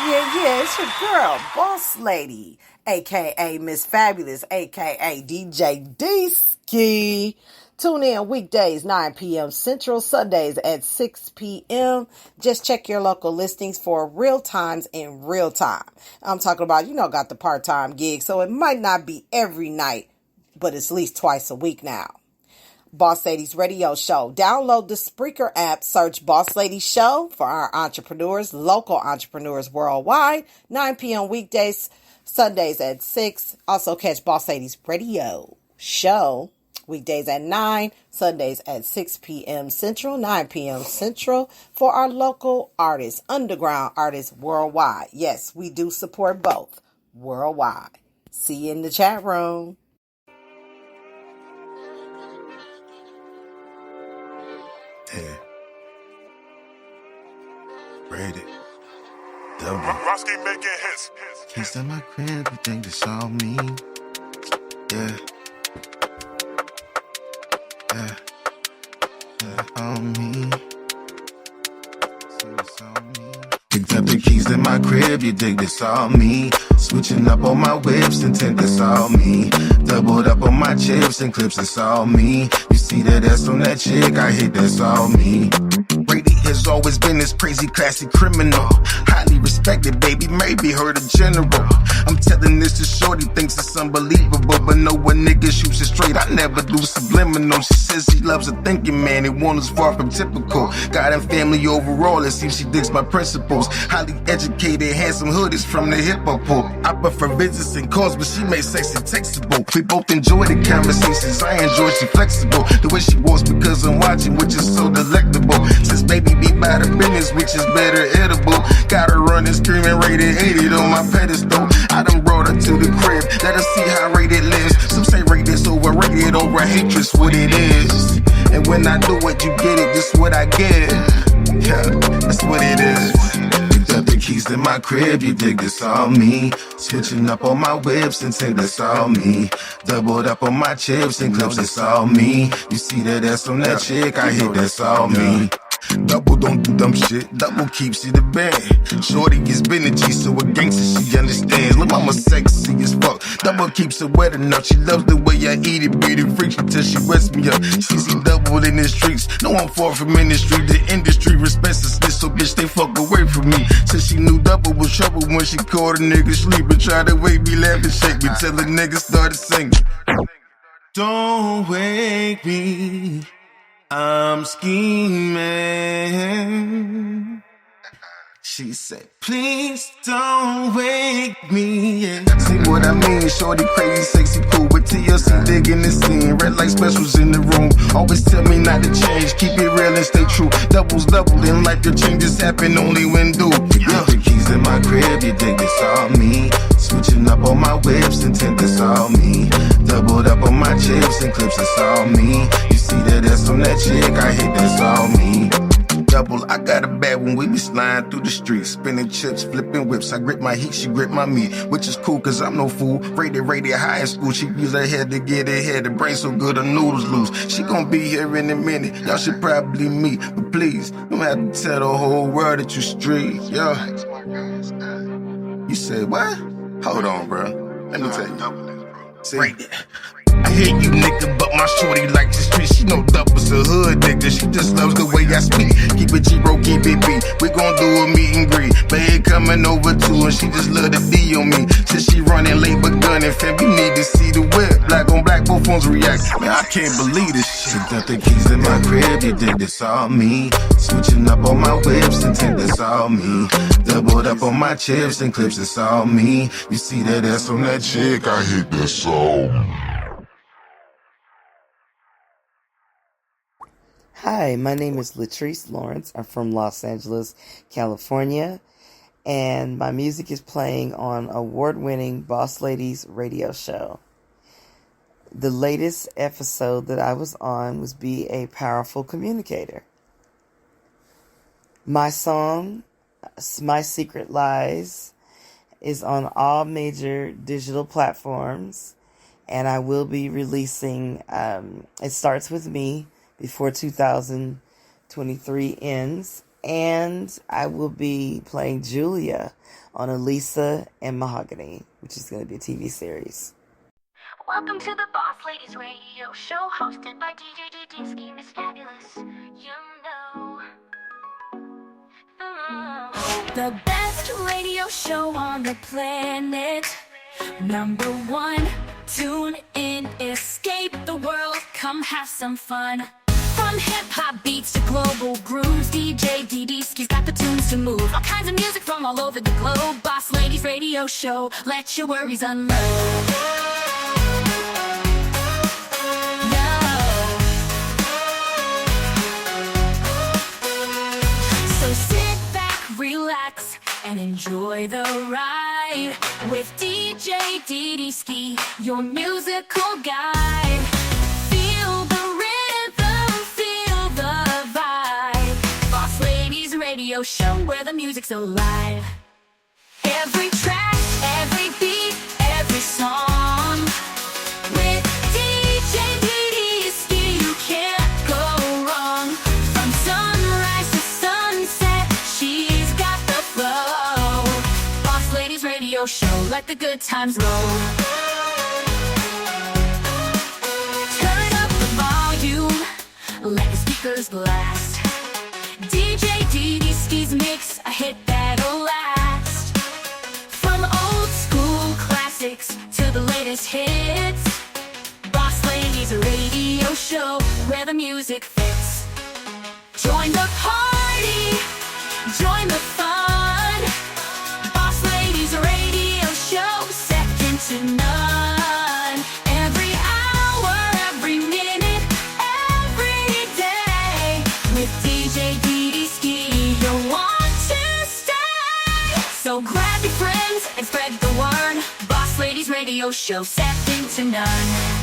Yeah, it's your girl, Boss Lady, aka Miss Fabulous, aka DJ D-Ski. Tune in weekdays, 9 p.m. Central, Sundays at 6 p.m. Just check your local listings for real times in real time. I'm talking about, got the part-time gig, so it might not be every night, but it's at least twice a week now. Boss Ladies Radio Show. Download the Spreaker app, search Boss Lady Show for our entrepreneurs, local entrepreneurs worldwide. 9 p.m. weekdays, Sundays at 6. Also catch Boss Ladies Radio Show weekdays at 9, Sundays at 6 p.m. Central, 9 p.m. Central for our local artists, underground artists worldwide. Yes, we do support both worldwide. See you in the chat room. Yeah. Rated. Double. Roski making hits. Kiss in my crib, you think it's all me? Yeah. Yeah. On me. It's on me. Picked up the keys to my crib, you dig this all me. Switching up on my whips and tint, that's all me. Doubled up on my chips and clips, that's all me. You see that ass on that chick, I hit, that's all me. Brady has always been this crazy, classy criminal. Highly respected, baby, maybe heard a general. I'm telling this to shorty, thinks it's unbelievable. But no one nigga shoots it straight, I never do subliminal. She says she loves a thinking man, and one is far from typical. God and family overall, it seems she digs my principles. Highly educated, handsome hoodies from the hip-hop. I prefer visits and calls, but she makes sexy textable. We both enjoy the conversations, I enjoy she flexible. The way she walks because I'm watching, which is so delectable. Since baby be by the business, which is better edible. Got her running, screaming, rated 80 on my pedestal. I done brought her to the crib, let her see how rated lives. Some say rate this overrated, over hatred's what it is. And when I do it, you get it, this what I get. Yeah, that's what it is. Got the keys to my crib, you dig this all me. Switching up on my whips and think that's all me. Doubled up on my chips and clips, that's all me. You see that ass on that chick, I hit, that's all me. Double don't do dumb shit, double keeps you the band. Shorty is Benji, so a gangster she understands. Look, mama sexy as fuck, double keeps her wet enough. She loves the way I eat it, beat it, freaks till she wets me up. She see double in the streets, no I'm far from industry. The industry respects the snitch, so bitch they fuck away from me. Since she knew double was trouble when she caught a nigga sleeping. Tried to wake me, laugh and shake me till the nigga started singing. Don't wake me, I'm scheming. She said, please don't wake me. Yeah. See what I mean? Shorty crazy, sexy, cool with TLC digging the scene. Red light specials in the room. Always tell me not to change. Keep it real and stay true. Doubles in life, the changes happen only when due. Yeah. The keys in my crib, you dig this all me. Switching up on my whips and tint, that's all me. Doubled up on my chips and clips, that's all me. You see that ass on that chick, I hit, that's all me. Double, I got a bad when we be sliding through the streets. Spinning chips, flipping whips. I grip my heat, she grip my meat. Which is cool, cause I'm no fool. Rated high in school. She use her head to get ahead. The brain so good, her noodles loose. She gon' be here in a minute. Y'all should probably meet. But please, don't have to tell the whole world that you street. Yeah. You said what? Hold on, bro. Let me tell you. See? I hear you, nigga, but my shorty like the street. She know Double's a hood, nigga. She just loves the way I speak. Keep it G-Bro, keep it beat. We gon' do a meet and greet. Babe coming over too, and she just love the D on me. Since she running late but gunning, fam, you need to see the whip. Black on black, both phones react. Man, I can't believe this shit. Got the keys in my crib, you dig this all me. Switching up on my whips and think that's all me. Doubled up on my chips and clips, that's all me. You see that ass on that chick, I hit that song. Hi, my name is Latrice Lawrence. I'm from Los Angeles, California, and my music is playing on award-winning Boss Ladies radio show. The latest episode that I was on was Be a Powerful Communicator. My song, My Secret Lies, is on all major digital platforms, and I will be releasing, It Starts With Me, before 2023 ends, And I will be playing Julia on Elisa and Mahogany, which is going to be a TV series. Welcome to the Boss Ladies Radio Show, hosted by DJ Dinsky, Miss Fabulous. You know. The best radio show on the planet. Number one, tune in, escape the world, come have some fun. From hip-hop beats to global grooves, DJ Dinsky's got the tunes to move. All kinds of music from all over the globe. Boss Ladies Radio Show, let your worries unload. Relax and enjoy the ride with DJ Dinsky, your musical guide. Feel the rhythm, feel the vibe. Boss Ladies Radio Show, where the music's alive. Every track, every beat, every song. With DJ Dinsky, you can't go wrong. From sunrise to sunset, she's got the flow. Boss Ladies Radio Show, let the good times roll. Turn up the volume, let the speakers blast. DJ Dinsky's mix, a hit that'll last. From old school classics to the latest hits. Boss Ladies Radio Show, where the music fits. Join the party, join the fun. Boss Ladies Radio Show, second to none. Every hour, every minute, every day. With DJ Dinsky, you'll want to stay. So grab your friends and spread the word. Boss Ladies Radio Show, second to none.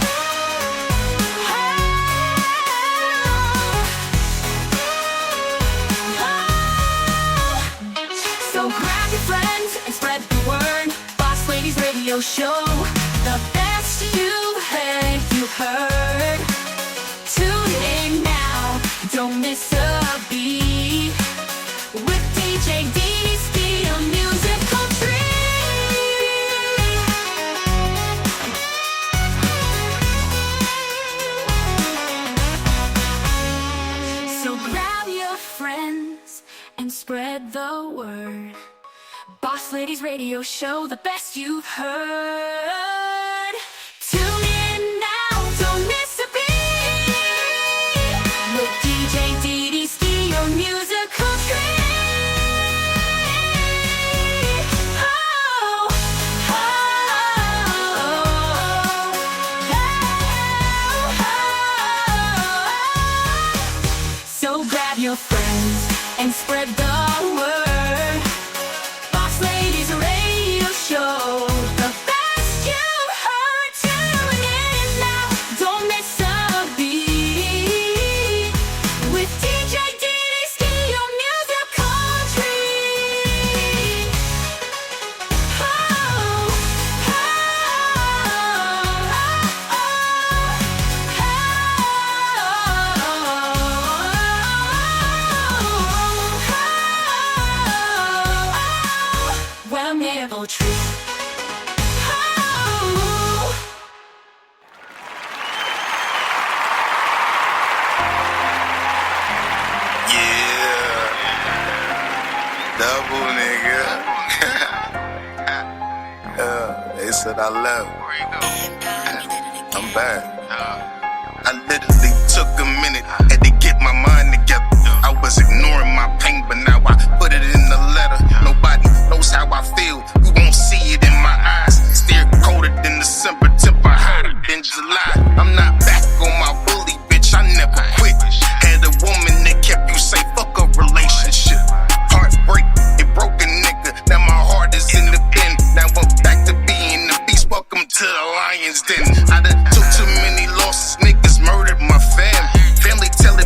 So grab your friends and spread the word. Boss Ladies Radio Show, the best you've heard. Tune in now, don't miss a beat. With DJ Dinsky, a musical treat. So grab your friends and spread the word. Boss Ladies Radio Show, the best you've heard. Tune in now, don't miss a beat. With DJ Dinsky, your musical treat. Oh, oh, oh, oh. So grab your friends and spread the word. Boss Ladies Radio Show, the best you've heard. Tune in now, don't miss a beat. With DJ Dinsky, your musical treat. Oh, oh, well, never true. Double nigga. They said I left. I'm back. I literally took a minute, had to get my mind together. I was ignoring my pain, but now I put it in the letter. Nobody knows how I feel, you won't see it in my eyes. Still colder than December, temper hotter than July. I'm not back on my bully, bitch, I never quit. Had a woman that kept you safe, fuck a relationship. Heartbreak, it broke a nigga, now my heart is in the bin. Now I'm back to being the beast, welcome to the lion's den. I done took too many losses, niggas murdered my fam. Family tell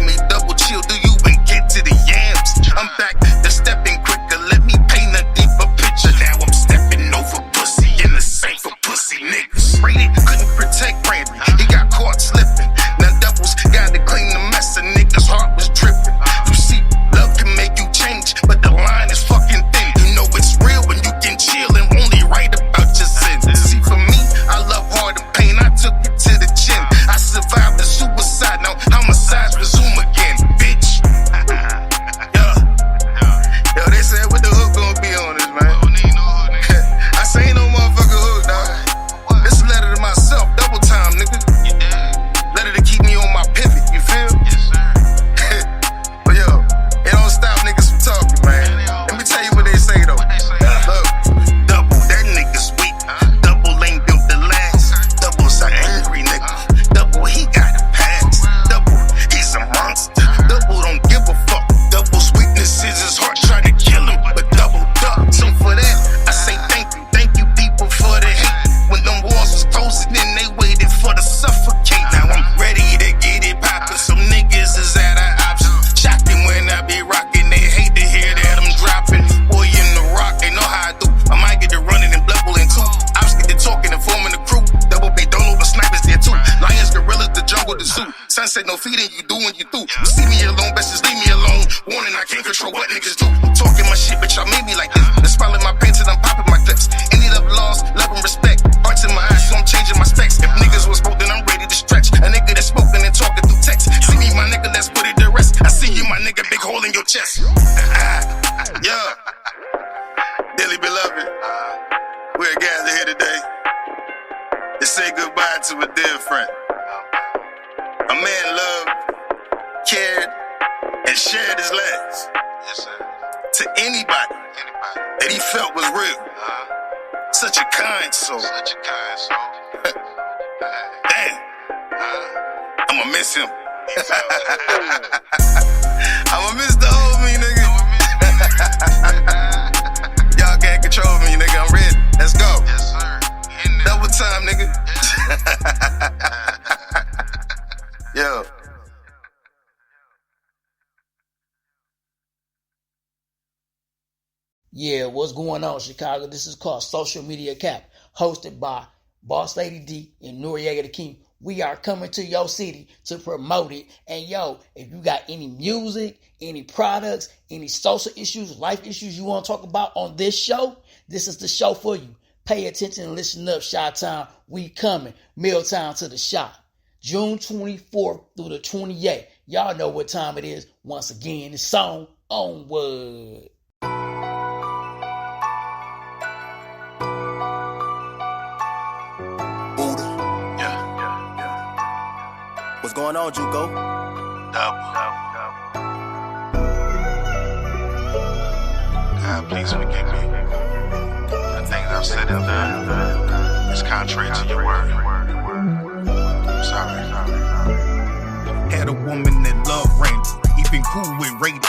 Warning, I can't control what niggas do. I'm talking my shit, bitch, y'all made me like this. The smile in my pants and I'm popping my clips. Ended up lost, love and respect. Hearts in my eyes, so I'm changing my specs. If niggas was spoke, then I'm ready to stretch. A nigga that's spoken and talking through text. See me, my nigga, let's put it to rest. I see you, my nigga, big hole in your chest. Yeah. Dearly beloved, we're gathered here today to say goodbye to a dear friend. A man loved, cared, and shared his last to anybody that he felt was real. Such a kind soul. Damn. I'ma miss him. I'ma miss the old me, nigga. Y'all can't control me, nigga. I'm ready. Let's go. Yes, sir. Double time, nigga. Yo. Yeah, what's going on, Chicago? This is called Social Media Cap, hosted by Boss Lady D and Noriega the King. We are coming to your city to promote it. And yo, if you got any music, any products, any social issues, life issues you want to talk about on this show, this is the show for you. Pay attention and listen up, Chi-Town. We coming. Milltown to the shop. June 24th through the 28th. Y'all know what time it is. Once again, it's song Onward. What's going on, Juco? God, please forgive me. The things I've said and done is contrary to your word. I'm sorry. Had a woman that loved Randy, even cool with Rated.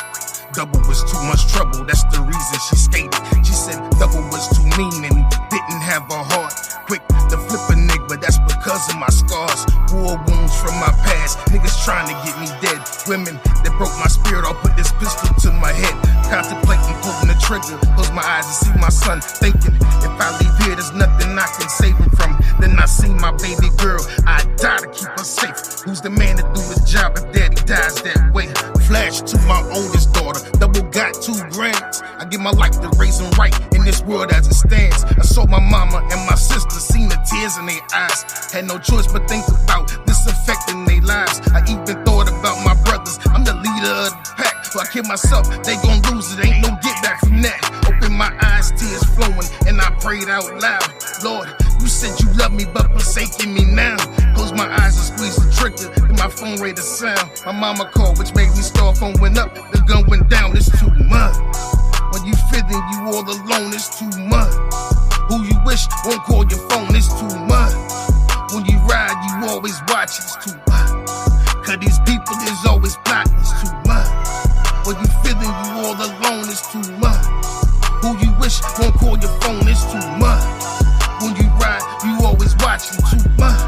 Double was too much trouble, that's the reason she skated. She said Double was too mean and didn't have a heart. Quick to flip a nigga, but that's because of my scars. War wounds from my past, niggas trying to get me dead. Women that broke my spirit, I'll put this pistol to my head. Contemplating pulling the trigger, close my eyes and see my son. Thinking, if I leave here, there's nothing I can save him from. Then I see my baby girl, I die to keep her safe. Who's the man to do his job if daddy dies that way? Flash to my oldest daughter, Double got 2 grands. I give my life to raise them right in this world as it stands. I saw my mama and my sister, seen the tears in their eyes. Had no choice but think about this affecting their lives. I even thought about my brothers, I'm the leader of the pack. So I kill myself, they gon' lose it, ain't no get back from that. Open my eyes, tears flowing, and I prayed out loud. Lord, you said you love me, but forsaking me now. Close my eyes and squeeze the trigger, then my phone ready to sound. My mama called, which made me start. Phone went up, the gun went down, it's too much. When you feeling you all alone, it's too much. Who you wish won't call your phone, it's too much. When you ride, you always watch, it's too much. Cause these people is always plotting, it's too much. When you feeling you all alone, it's too much. Who you wish won't call your phone, it's too much. When you ride, you always watching, too much.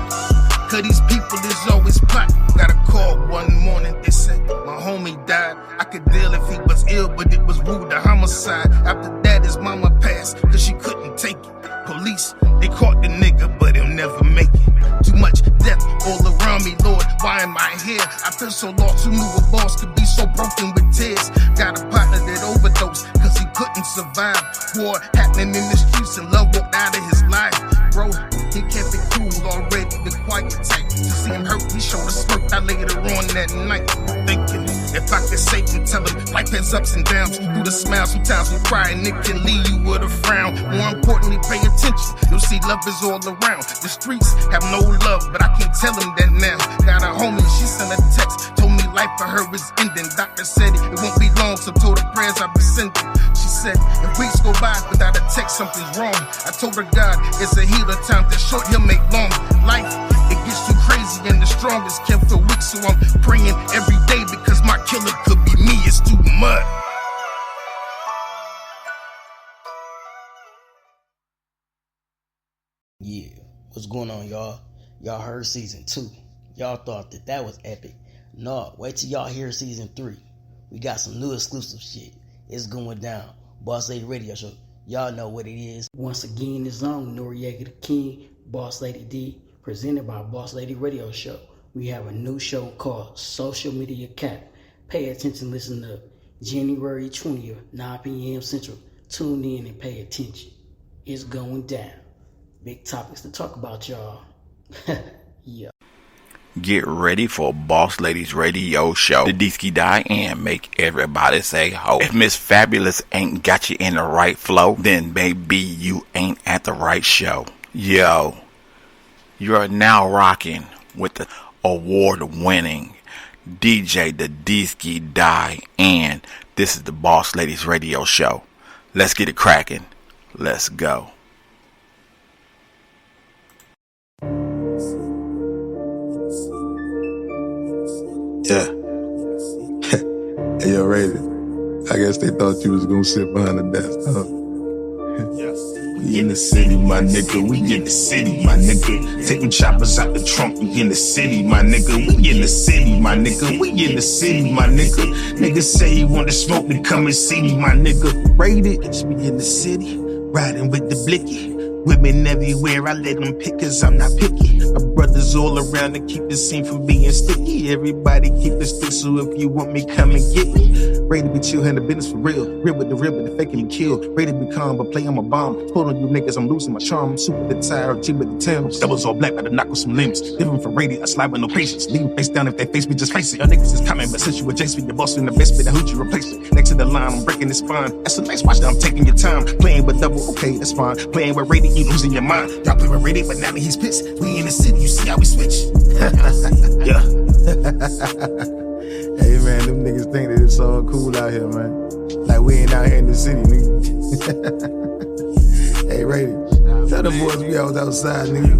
Cause these people is always plotting. Got a call one morning, they said my homie died. I could deal if he was ill, but it was rude to homicide. After that, his mama passed, cause she couldn't take it. Police, they caught the nigga, but he'll never make it. Too much death all around me, Lord, why am I here? I feel so lost, who knew a boss could be so broken with tears? Got a partner that overdosed, cause he couldn't survive. War happening in the streets and love walked out of his life. Bro, he kept it cool already, the quiet type. To see him hurt, he showed a smirk out later on that night. Thinking, if I could save him, tell him life has ups and downs. Through the smile, sometimes we cry and it can leave you with a frown. More importantly, pay attention, you'll see love is all around. The streets have no love, but I can't tell him that now. Got a homie, she sent a text, told me life for her is ending. Doctor said it won't be long, so told her prayers I'll be sending. She said, if weeks go by without a text, something's wrong. I told her God, it's a healer, time that's short, he'll make long. Life, it gets too crazy and the strongest can feel weak, so I'm praying every day because my killer could be me, it's too much. Yeah, what's going on, y'all? Y'all heard season 2. Y'all thought that was epic. No, wait till y'all hear season 3. We got some new exclusive shit. It's going down. Boss Lady Radio Show. Y'all know what it is. Once again, it's on Noriega the King, Boss Lady D, presented by Boss Lady Radio Show. We have a new show called Social Media Cap. Pay attention, listen up. January 20th, 9 p.m. Central. Tune in and pay attention. It's going down. Big topics to talk about, y'all. Yeah. Get ready for Boss Ladies Radio Show. The Deesky Diane make everybody say ho. If Miss Fabulous ain't got you in the right flow, then maybe you ain't at the right show. Yo, you are now rocking with the award-winning DJ The Deesky Diane. This is the Boss Ladies Radio Show. Let's get it cracking. Let's go. Yeah. Hey, yo, Raven. I guess they thought you was gonna sit behind the desk, huh? We in the city, my nigga. We in the city, my nigga. Taking choppers out the trunk. We in the city, my nigga. We in the city, my nigga. We in the city, my nigga. Niggas say he want to smoke, then come and see me, my nigga. Rated. We in the city, riding with the blicky. Women everywhere, I let them pick, cause I'm not picky. My brothers all around to keep the scene from being sticky. Everybody keep it stick, so if you want me, come and get me. Ready to be chill, handle business for real. Real with the real, but the faking me kill. Ready to be calm, but play on my bomb. Hold on you niggas, I'm losing my charm. Super the tire, G with the Timbs. Doubles all black, better knock with some limbs. Living for radio, I slide with no patience. Leave them face down if they face me, just face it. Y'all niggas is coming, but since you adjacent, your boss in the best, better who'd you replace it? Next to the line, I'm breaking this spine. That's a nice watch that I'm taking your time. Playing with double, okay, that's fine. Playing with radio, you losing your mind. Y'all play with radio, but now that he's pissed. We in the city, you see how we switch. Yeah. Hey man, them niggas think that it's all cool out here, man. Like we ain't out here in the city, nigga. Hey, Rady, tell the boys we always outside, nigga.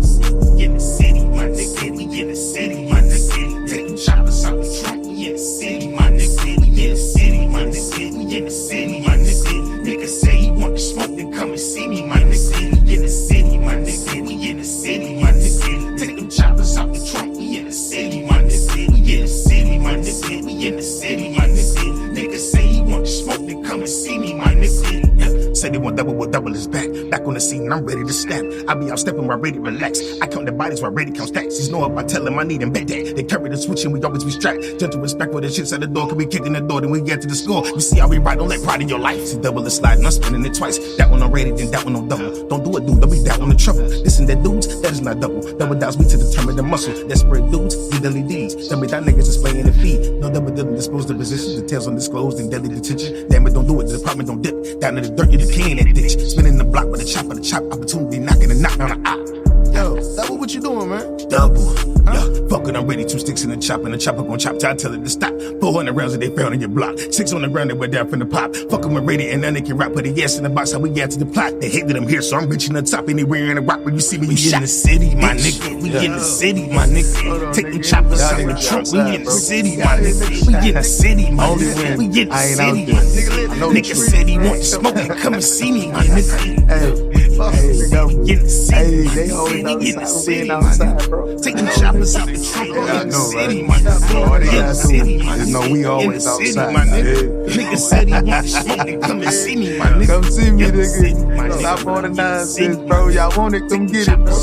We in the city, my nigga. We in the city, my nigga. Taking choppers out the trunk. We in the city, my nigga. We in the city, my nigga. We in the city, my nigga. Niggas say he want to smoke, then come and see me, my nigga. We in the city, my nigga. We in the city, my nigga. Take them choppers out the trunk. We in the city, my nigga. We in the city, my nigga. We in the city, my nigga. Niggas say he want to smoke, then come and see me, my nigga. Say they want double, well double is back. Back on the scene, and I'm ready to snap. I be out stepping while ready to relax. I count the bodies while ready count stacks. He's know if I tell him I need him bet that. They carry the switch and we always be strapped. Gentle respect for the shits at the door. Can we kick in the door, then we get to the score. You see how we ride, don't let pride in your life. See double is sliding, I'm spinning it twice. That one on ready, then that one on double. Don't do it, dude, don't be that on the trouble. Listen, that dudes, that is not double. Double doubts me to determine the muscle. Desperate dudes, the deadly deeds. Tell me that niggas is playing the feed. No double doesn't dispose the positions. Details undisclosed in deadly detention. Damn it, don't do it, the department don't dip. Down in the dirt, you the king in that ditch. Spinning the block with a chop on the chop. Opportunity knocking and knock on the eye. Yo, double, what you doing, man? Double. Yeah, fuck it, I'm ready. 2 sticks in the chopper gon' chop till I tell it to stop. 400 rounds that they found in your block. 6 on the ground that went down from the pop. Fucking with ready and then they can rap. Put a yes in the box, how we get to the plot. They hate that I'm here, so I'm reaching the top anywhere in the rock where you see me. We in the city, my nigga. We in the city, my nigga. Take them choppers out the trunk. We in the city, my nigga. We in the city, my nigga. We in the city, my nigga. Nigga said he want to smoke and come and see me, my nigga. Hey, they always outside, bro. Take them choppers out the trunk. We in the city, my nigga. No, we always outside, my nigga. Nigga said he want to smoke and come and see me, my nigga. Come see me, nigga. Stop all the nonsense, bro. Y'all want it, come get it, bro.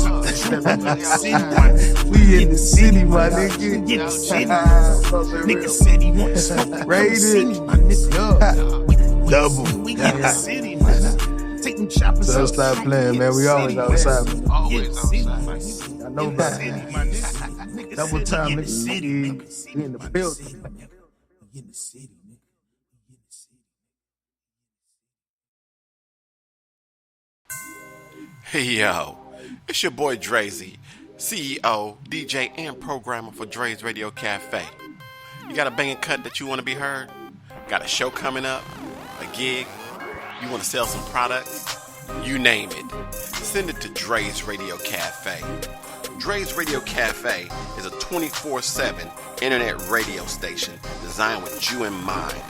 We in the city, my nigga. We in the city. Nigga said he want to smoke and come and see me, my nigga. Double. We in the city, my nigga. So stop playing, man. We always outside, man. Always outside. I know that. Double time, nigga. We in the building. We in the city, nigga. Hey yo, it's your boy Drazy, CEO, DJ, and programmer for Dre's Radio Cafe. You got a banging cut that you want to be heard? Got a show coming up? A gig? You want to sell some products? You name it. Send it to Dre's Radio Cafe. Dre's Radio Cafe is a 24/7 internet radio station designed with you in mind.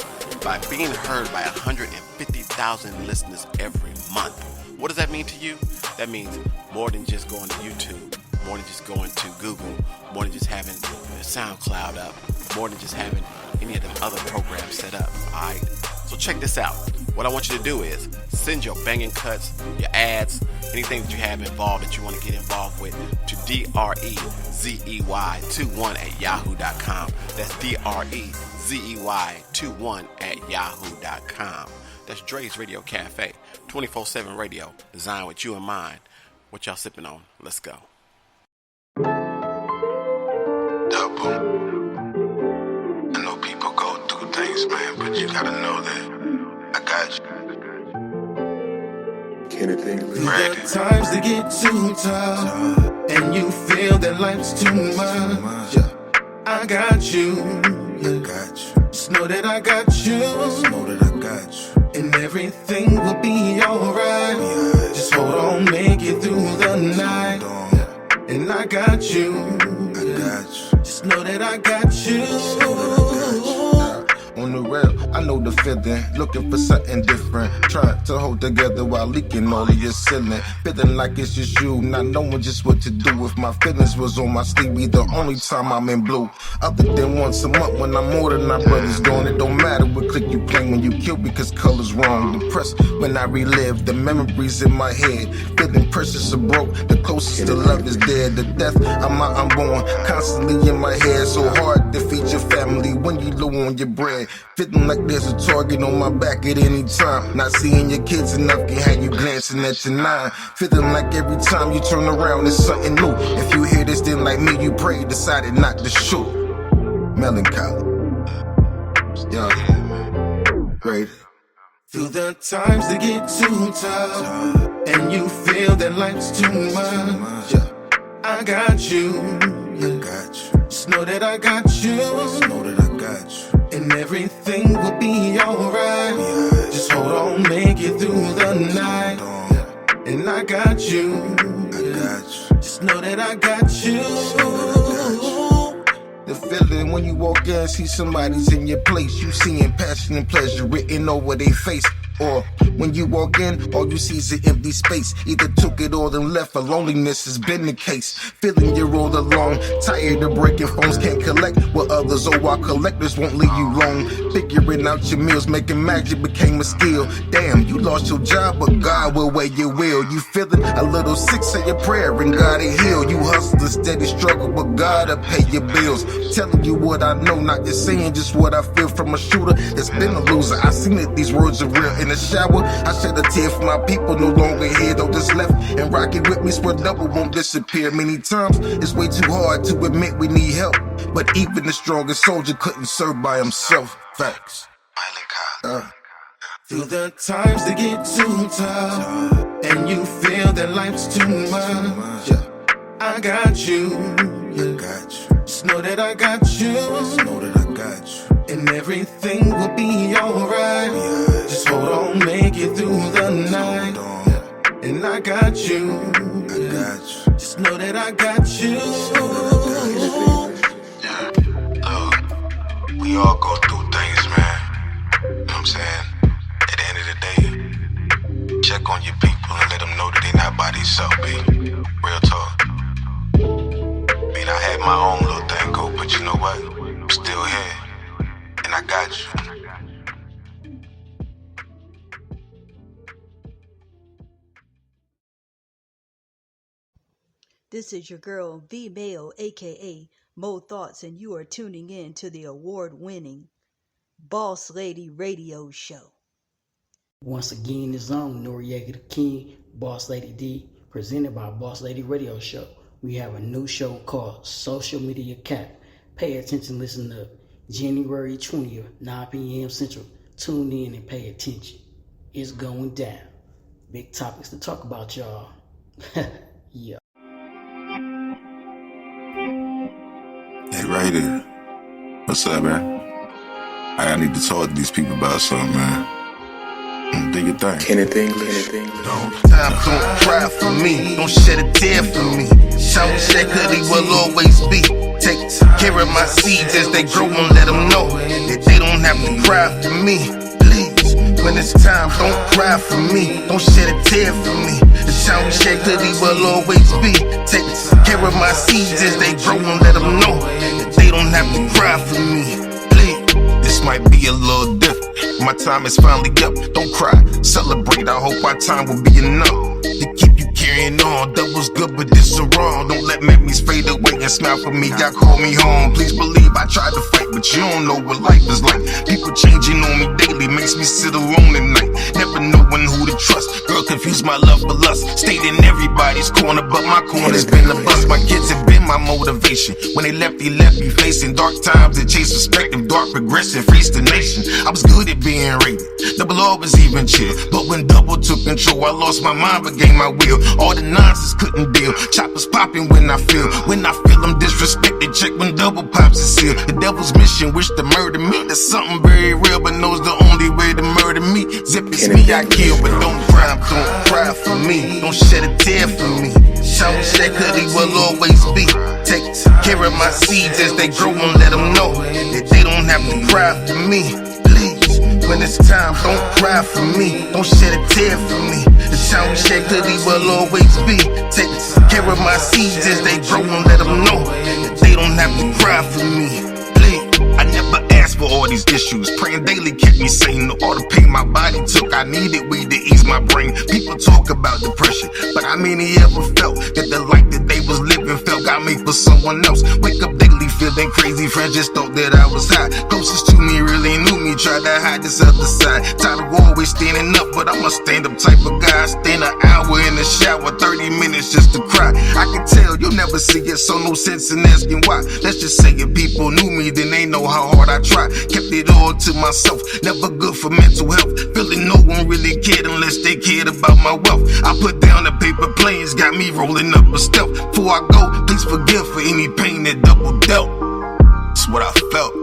By being heard by 150,000 listeners every month. What does that mean to you? That means more than just going to YouTube, more than just going to Google, more than just having SoundCloud up, more than just having any of them other programs set up, alright? So check this out. What I want you to do is send your banging cuts, your ads, anything that you have involved that you want to get involved with to DREZEY21@yahoo.com. That's DREZEY DREY21@yahoo.com. That's Dre's Radio Cafe, 24/7 radio, designed with you in mind. What y'all sipping on? Let's go. Double. I know people go through things, man, but you gotta know that I got you. There are times to get too tough, and you feel that life's too much. I got you. Just know that I got you. And everything will be alright. Just hold on, make it through the night. And I got you. Just know that I got you. On the rail, I know the feeling. Looking for something different. Trying to hold together while leaking all of your ceiling. Feeling like it's just you, not knowing just what to do. If my feelings was on my sleeve, be the only time I'm in blue. Other than once a month when I'm more than my brother's gone. It don't matter what click you play when you kill because color's wrong. Depressed when I relive the memories in my head. Feeling precious or broke, the closest to love is dead. The death I'm born, constantly in my head. So hard to feed your family when you low on your bread. Feeling like there's a target on my back at any time. Not seeing your kids enough can have you glancing at your nine. Feeling like every time you turn around it's something new. If you hear this then like me you pray, decided not to shoot. Melancholy. Yeah, great. Through the times that get too tough, and you feel that life's too much. I got you. Just know that I got you. And everything will be alright. Just hold on, make it through the night. And I got you. Just know that I got you. The feeling when you walk in, see somebody's in your place. You seeing passion and pleasure written over their face. Or when you walk in, all you see is an empty space. Either took it or then left, for loneliness has been the case. Feeling you're all alone, tired of breaking phones, can't collect what others owe. While collectors won't leave you alone. Figuring out your meals, making magic became a skill. Damn, you lost your job, but God will weigh your will. You feeling a little sick, say your prayer and God will heal. You hustle a steady struggle, but God will pay your bills. Telling you what I know, not just saying just what I feel from a shooter that's been a loser. I seen that these words are real. In the shower, I shed a tear for my people, no longer here, though just left and rocking with me, swear double won't disappear. Many times it's way too hard to admit we need help, but even the strongest soldier couldn't serve by himself. Facts. Through the times that get too tough, and you feel that life's too much. I got you. Just know that I got you. And everything will be alright. Just hold on, make it through the night. And I got you. Just know that I got you. We all go through things, man. You know what I'm saying? At the end of the day, check on your people and let them know that they not by themselves, B. Real talk. I mean, I had my own little thing go, but you know what? I'm still here. And I got you. This is your girl, V Mail, aka Mo Thoughts, and you are tuning in to the award-winning Boss Lady Radio Show. Once again, it's on Noriega the King, Boss Lady D, presented by Boss Lady Radio Show. We have a new show called Social Media Cap. Pay attention, listen up. January 20th, 9 p.m. Central. Tune in and pay attention. It's going down. Big topics to talk about, y'all. Yeah. Hey, right here. What's up, man? I need to talk to these people about something, man. Do your thing. Anything. Don't cry for me. Don't shed a tear for me. Shout Shaq Hoodie will always be. Take care of my seeds as they grow and let them know that they don't have to cry for me. Please, when it's time, don't cry for me. Don't shed a tear for me. The Shout Shaq Hoodie will always be. Take care of my seeds as they grow and let them know that they don't have to cry for me. Please, this might be a little different. My time is finally up. Don't cry, celebrate. I hope our time will be enough to keep you carrying carrying on. That was good, but this is wrong. Don't let memories fade away and smile for me. God call me home. Please believe I tried to fight, but you don't know what life is like. People changing on me daily makes me sit alone at night. Never knowing who to trust. Girl confused my love for lust. Stayed in everybody's corner, but my corner's been the bust. My kids have been my motivation. When they left me facing dark times and chase perspective. Dark progression, face the nation. I was good at being rated. Double R was even chill. But when double took control, I lost my mind but gained my will. All the nonsense couldn't deal. Choppers popping when I feel I'm disrespected. Check when double pops is sealed. The devil's mission wish to murder me. That's something very real, but knows the only way to murder me. Zip it's me I kill, but don't cry for me. Don't shed a tear for me. Shout that hoodie will always be. Take care of my seeds as they grow and let them know that they don't have to cry for me. Please, when it's time, don't cry for me. Don't shed a tear for me. The town we shed hoodie will always be. Take care of my seeds as they grow and let them know that they don't have to cry for me. I never asked for all these issues. Praying daily kept me sane. All the pain my body took, I needed weed to ease my brain. People talk about depression, but how many ever felt that the life that they was living felt got made for someone else? Wake up daily feeling crazy. Friends just thought that I was high. Closest to me really knew me. Tried to hide this other side. Tired of always standing up, but I'm a stand-up type of guy. Stand an hour in the shower, 30 minutes just to cry. I can tell you'll never see it, so no sense in asking why. Let's just say if people knew me, then they know how hard I try. Kept it all to myself, never good for mental health. Feeling no one really cared unless they cared about my wealth. I put down the paper planes, got me rolling up a stealth. Before I go, please forgive for any pain that double dealt. That's what I felt.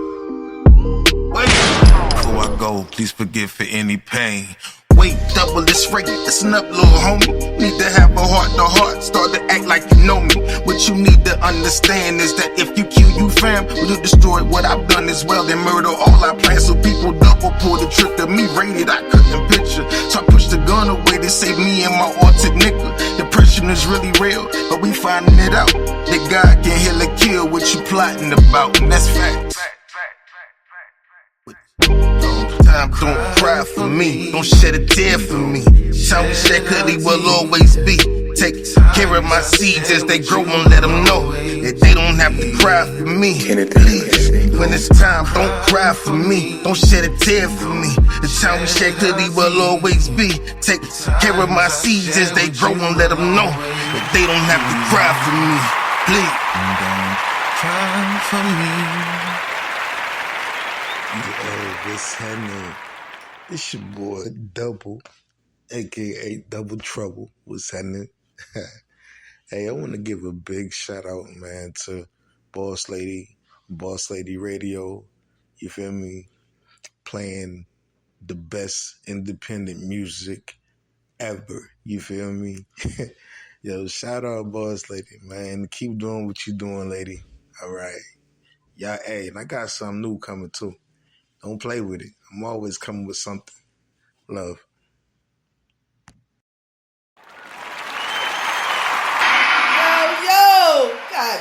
Wait. Before I go, please forgive for any pain. Wait, double this rate, listen up, little homie. Need to have a heart-to-heart, start to act like you know me. What you need to understand is that if you kill you fam, will you destroy what I've done as well, then murder all our plans. So people double pull the trick of me rated, I couldn't picture. So I pushed the gun away to save me and my authentic nigga. Depression is really real, but we finding it out. That God can heal or kill what you plotting about, and that's facts. Don't cry for me, don't shed a tear for me. Shout that hoodie will always be. Take care of my seeds as they grow and let them know that they don't have to cry for me. Please, when it's time, don't cry for me, don't shed a tear for me. The town we shed hoodie will always be. Take care of my seeds as they grow and let them know that they don't have to cry for me. Please, don't cry for me. Yo, what's happening? It's your boy Double, aka Double Trouble. What's happening? Hey, I want to give a big shout out, man, to Boss Lady Radio. You feel me? Playing the best independent music ever. You feel me? Yo, shout out Boss Lady, man. Keep doing what you doing, lady. All right. Yeah, hey, and I got something new coming too. Don't play with it. I'm always coming with something. Love. Yo, got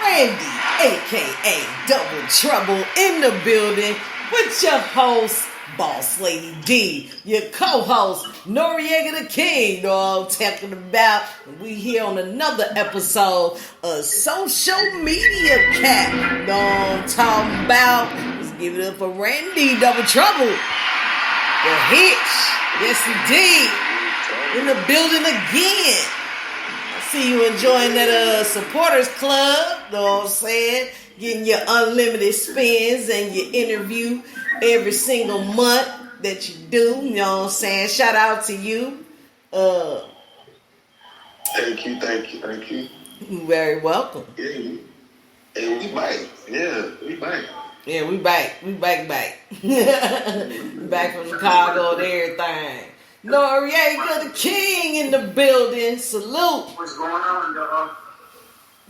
Randy, a.k.a. Double Trouble, in the building with your host, Boss Lady D, your co-host, Noriega the King. You know what I'm talking about? We here on another episode of Social Media Cat. You know what I'm talking about? Let's give it up for Randy, Double Trouble. The Hitch. Yes, indeed. In the building again. I see you enjoying that supporters club. You know what I'm saying? Getting your unlimited spins and your interview every single month that you do. You know what I'm saying? Shout out to you. Thank you. You're very welcome. Yeah, and we back. Yeah, we back. Yeah, we back. We back. Back from Chicago and everything. Noriega the King in the building. Salute. What's going on, dog?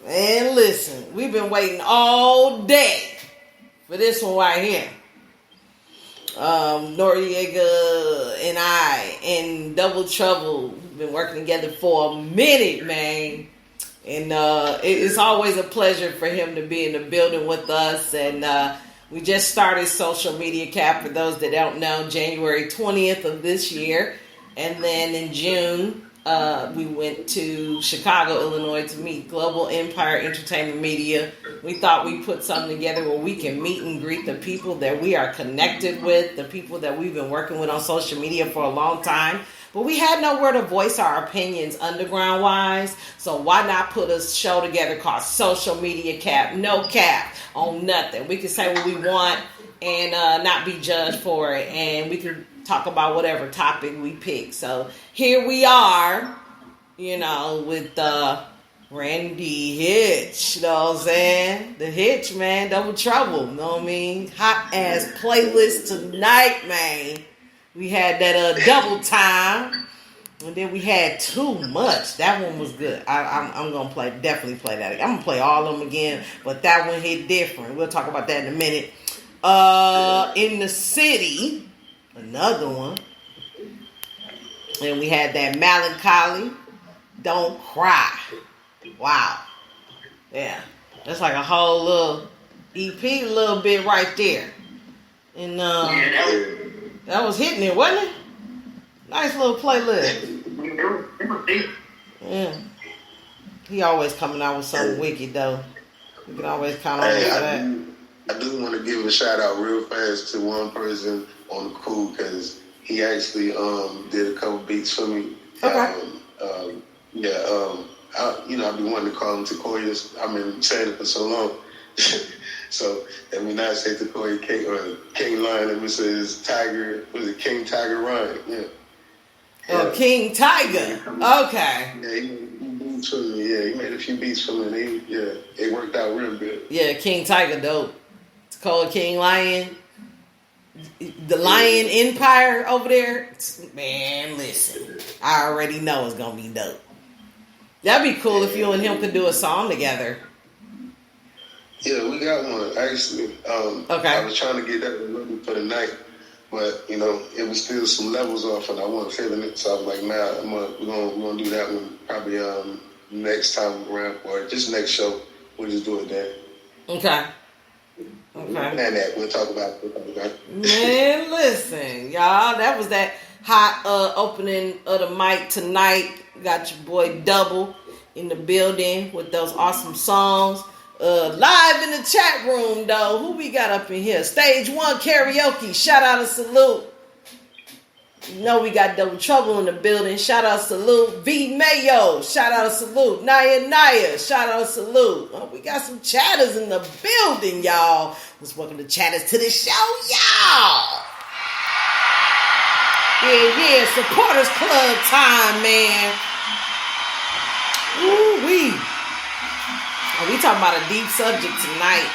And listen, we've been waiting all day for this one right here. Noriega and I and Double Trouble been working together for a minute, man. And it's always a pleasure for him to be in the building with us. And we just started Social Media Cap, for those that don't know, January 20th of this year. And then in June, We went to Chicago, Illinois to meet Global Empire Entertainment Media. We thought we put something together where we can meet and greet the people that we are connected with, the people that we've been working with on social media for a long time. But we had nowhere to voice our opinions underground-wise, so why not put a show together called Social Media Cap? No cap on nothing. We can say what we want and not be judged for it, and we can talk about whatever topic we pick. So here we are, with Randy Hitch, you know what I'm saying? The Hitch, man, Double Trouble, you know what I mean? Hot ass playlist tonight, man. We had that Double Time, and then we had Too Much. That one was good. I'm gonna definitely play that. I'm gonna play all of them again, but that one hit different. We'll talk about that in a minute. In the City, another one, and we had that Melancholy, Don't Cry. Wow, yeah, that's like a whole little EP, a little bit right there, and that was hitting it, wasn't it? Nice little playlist. Yeah. He always coming out with something wicked, though. You can always count on him for that. I do want to give a shout out real fast to one person on the crew because he actually did a couple beats for me. Okay. I've been wanting to call him Takoya. I've been saying it for so long. So let me not say Takoya King or King Lion. Let me say it's Tiger. Was it King Tiger Ryan? Yeah. Oh, King Tiger. Okay. Yeah, he made beats for me. Yeah, he made a few beats for me. And it worked out real good. Yeah, King Tiger, dope. Takoya King Lion. The Lion Empire over there. Man, listen. I already know it's going to be dope. That'd be cool if you and him could do a song together. Yeah, we got one, actually. Okay. I was trying to get that ready for the night, but, it was still some levels off, and I wasn't feeling it, so I was like, we're gonna do that one probably next time around, or just next show. We'll just do it then. Okay. And that, we'll talk about it. Man, listen, y'all, that was that hot opening of the mic tonight. Got your boy Double in the building with those awesome songs. Live in the chat room, though. Who we got up in here? Stage 1 karaoke. Shout out and salute. We got Double Trouble in the building. Shout out, salute. V Mayo. Shout out, salute. Naya. Shout out, salute. We got some chatters in the building, y'all. Let's welcome the chatters to the show, y'all. Yeah. Supporters Club time, man. Ooh-wee. We talking about a deep subject tonight.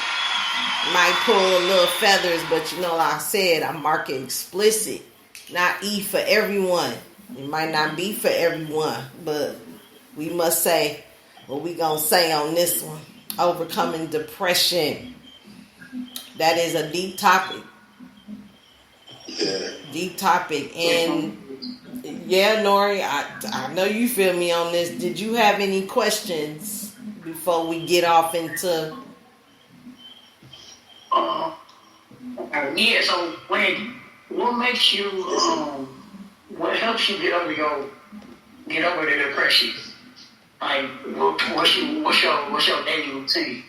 Might pull a little feathers, but like I said, I'm marking explicit. Not E for everyone. It might not be for everyone, but we must say what we gonna say on this one. Overcoming depression. That is a deep topic. Yeah. Deep topic. And yeah, Nori, I know you feel me on this. Did you have any questions before we get off into? Yeah. So what makes you? What helps you get over the depression? Like, what's your daily routine?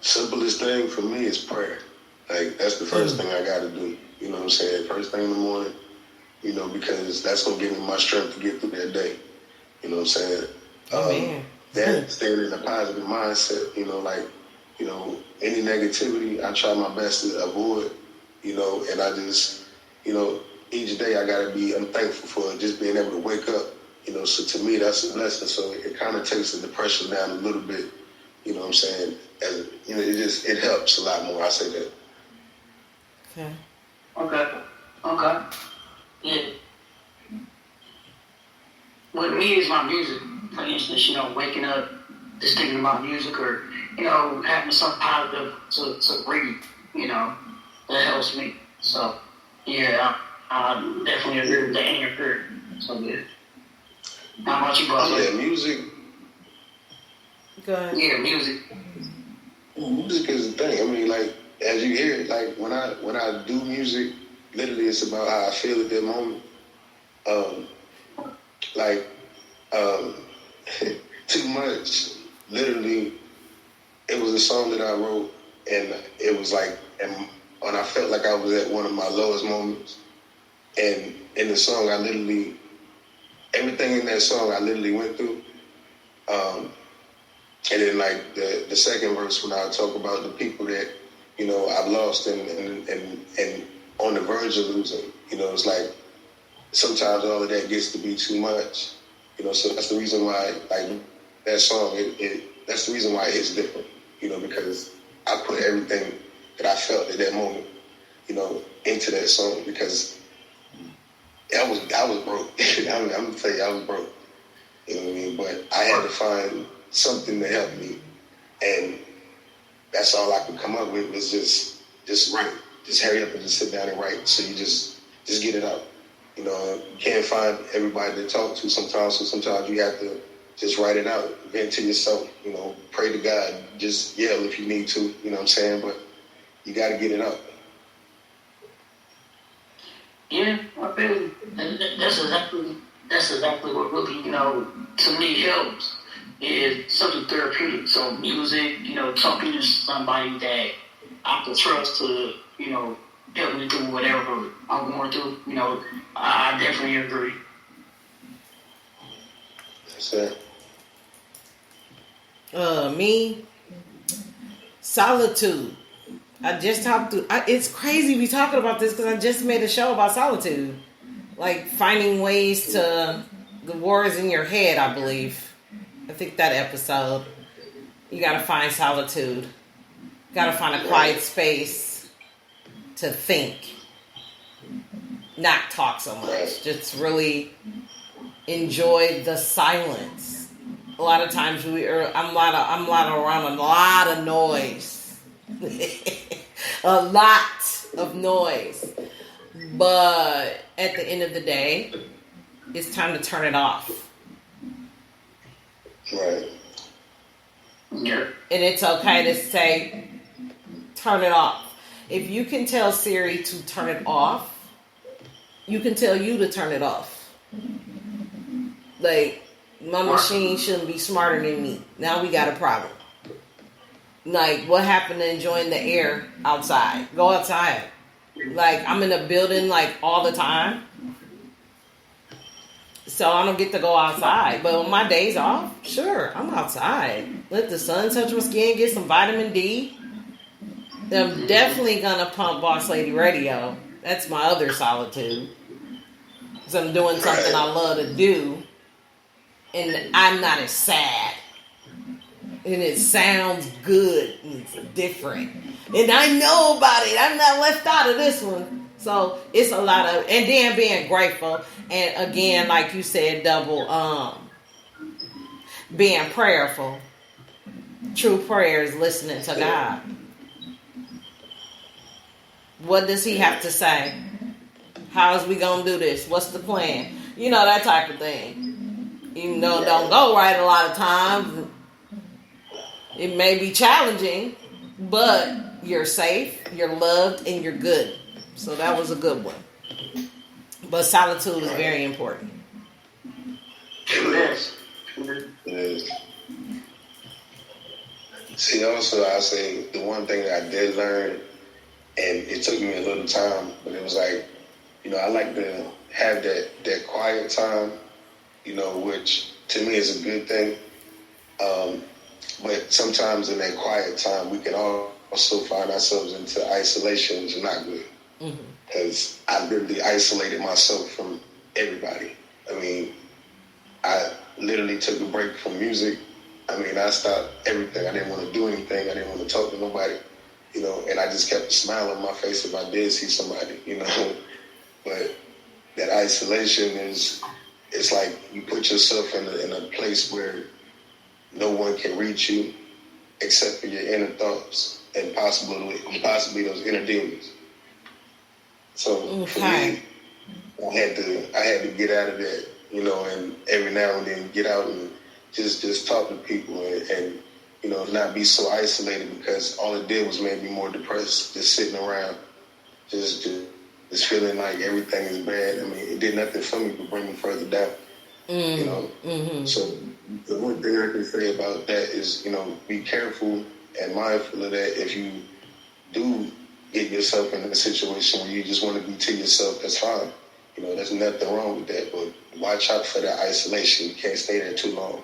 Simplest thing for me is prayer. Like, that's the first thing I got to do. You know what I'm saying? First thing in the morning. Because that's gonna give me my strength to get through that day. You know what I'm saying? That staying in a positive mindset, any negativity, I try my best to avoid, and I just, each day I'm thankful for just being able to wake up, so to me, that's a blessing. So it kind of takes the depression down a little bit, you know what I'm saying? It helps a lot more, I say that. Okay. Yeah. With me, it's my music. For instance, waking up, just thinking about music, or having something positive to read. That helps me. So, yeah, I definitely agree with the anchor. So good. How about you, boss? Yeah, music. Go ahead. Yeah, music. Music is the thing. I mean, like, as you hear, like when I do music, literally it's about how I feel at that moment. Like, Too Much, literally, it was a song that I wrote, and it was like, and I felt like I was at one of my lowest moments. And in the song, everything in that song, I literally went through. And then, like, the second verse, when I talk about the people that, I've lost and on the verge of losing, it's like sometimes all of that gets to be too much, so that's the reason why, like, that song, that's the reason why it's different, because I put everything that I felt at that moment, into that song, because I was broke. I'm gonna tell you, I was broke. You know what I mean? But I had to find something to help me, and that's all I could come up with was just write. Just hurry up and just sit down and write. So you just get it out. You can't find everybody to talk to sometimes, so sometimes you have to just write it out, vent to yourself, pray to God, just yell if you need to, you know what I'm saying? But you got to get it out. Yeah, I feel that's exactly what really, to me helps is something therapeutic. So music, talking to somebody that I can trust to, help me through whatever I'm going through, I definitely agree. That's it. Me, solitude. I just talked to. It's crazy we talking about this because I just made a show about solitude, like finding ways to the wars in your head. I believe. I think that episode. You got to find solitude. You got to find a quiet space to think, not talk so much. Just really enjoy the silence. A lot of times I'm around a lot of noise. A lot of noise. But at the end of the day, it's time to turn it off. Right. Yeah. And it's okay to say, turn it off. If you can tell Siri to turn it off, you can tell you to turn it off. Like, my machine shouldn't be smarter than me. Now we got a problem. Like, what happened to enjoying the air outside? Go outside. Like, I'm in a building, like, all the time. So I don't get to go outside. But on my days off, sure, I'm outside. Let the sun touch my skin, get some vitamin D. I'm definitely going to pump Boss Lady Radio. That's my other solitude. Because I'm doing something I love to do. And I'm not as sad. And it sounds good. And it's different. And I know about it. I'm not left out of this one. So it's a lot of, and then being grateful. And again, like you said, double, being prayerful. True prayer is listening to God. What does he have to say? How is we going to do this? What's the plan? That type of thing. Even though it don't go right a lot of times. It may be challenging, but you're safe, you're loved, and you're good. So that was a good one. But solitude is very important. Yes. It is. See, also, I say the one thing that I did learn, and it took me a little time, but it was like, I like to have that quiet time, which to me is a good thing. But sometimes in that quiet time, we can also find ourselves into isolation, which is not good. Because I literally isolated myself from everybody. I mean, I literally took a break from music. I mean, I stopped everything. I didn't want to do anything. I didn't want to talk to nobody, and I just kept a smile on my face if I did see somebody, But that isolation it's like you put yourself in a place where no one can reach you except for your inner thoughts and possibly those inner demons. So for me, I had to get out of that, and every now and then get out and just talk to people and not be so isolated, because all it did was make me more depressed, just sitting around, just just feeling like everything is bad. I mean, it did nothing for me but bring me further down. You know, so the one thing I can say about that is, you know, be careful and mindful of that. If you do get yourself in a situation where you just want to be to yourself, that's fine. You know, there's nothing wrong with that, but watch out for that isolation. You can't stay there too long.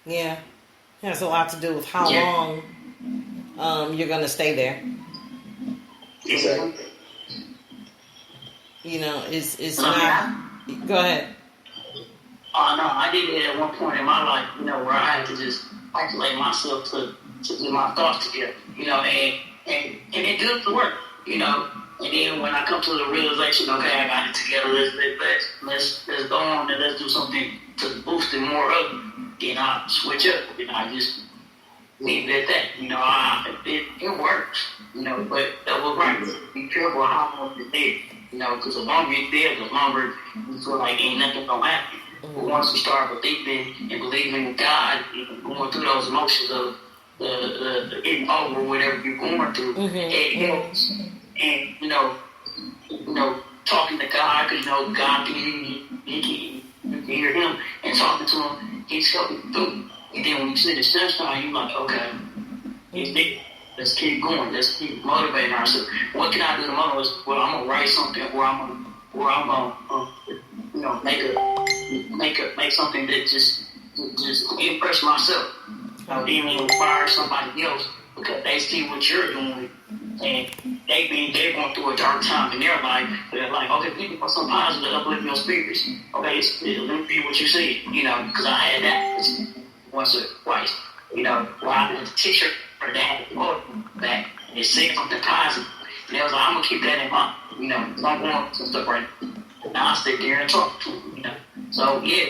Yeah. It has a lot to do with how long you're going to stay there. Exactly. You know, it's not... Go ahead. No, I did it at one point in my life, you know, where I had to just isolate myself to get my thoughts together, you know, and it does the work, you know. And then when I come to the realization, okay, I got it together, let's go on and let's do something to boost it more up, then I switch up, and I just leave it at that, you know. It works, you know, but that was right. Be careful how much you're there, you know, because the longer you're there, the longer you feel like ain't nothing gonna happen. But once you start believing and believing in God, and going through those emotions of the getting over whatever you're going through, it helps. And you know, talking to God, because you know God can hear Him, and talking to Him, He's helping you through. And then when you see the sunshine, you're like, okay, it's big. Let's keep going. Let's keep motivating ourselves. What can I do tomorrow? Well, I'm gonna write something where I'm gonna you know, make something that just impress myself. Then inspire somebody else because they see what you're doing and they're going through a dark time in their life. They're like, okay, people put some positive, uplift your spirits. Okay, let me be what you see, you know, because I had that once or twice. You know, where I had a t-shirt that had a quote back and it said something positive. And they was like, I'm gonna keep that in mind, you know, because I'm going through some stuff right now. I sit there and talk to them, you know. So yeah,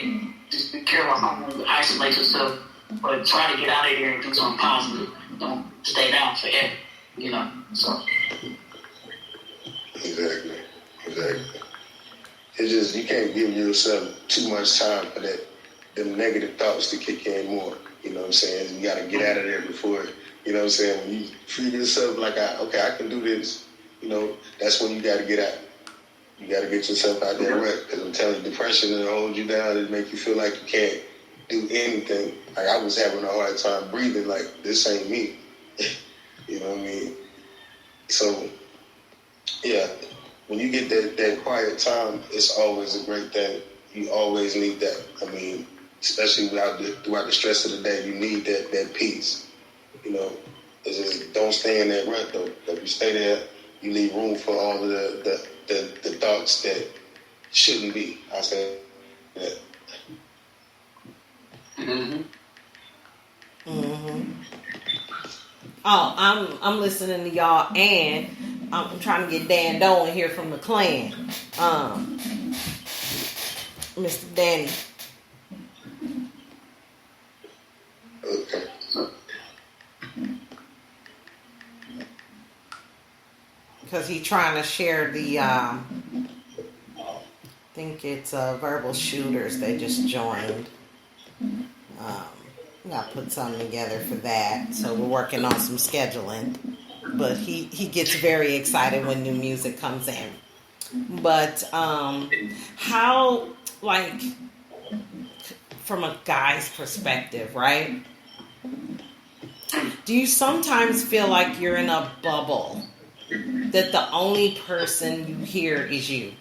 just be careful how you isolate yourself, but try to get out of there and do something positive. Don't stay down forever, you know. So Exactly. It's just you can't give yourself too much time for them negative thoughts to kick in more. You know what I'm saying? You gotta get out of there before, you know what I'm saying? When you feel yourself like I can do this, you know, that's when you gotta get out. You got to get yourself out there right. Because I'm telling you, depression will hold you down and make you feel like you can't do anything. Like I was having a hard time breathing, like this ain't me. You know what I mean? So, yeah, when you get that quiet time, it's always a great thing. You always need that. I mean, especially throughout the stress of the day, you need that peace. You know, it's just don't stay in that rut, though. If you stay there, you leave room for all of the thoughts that shouldn't be. I say that. Oh, I'm listening to y'all, and I'm trying to get Dan Doe in here from the clan. Mr. Danny. Okay. Because he's trying to share the, I think it's Verbal Shooters. They just joined. Got to put something together for that. So we're working on some scheduling. But he gets very excited when new music comes in. But how, like, from a guy's perspective, right? Do you sometimes feel like you're in a bubble? That the only person you hear is you?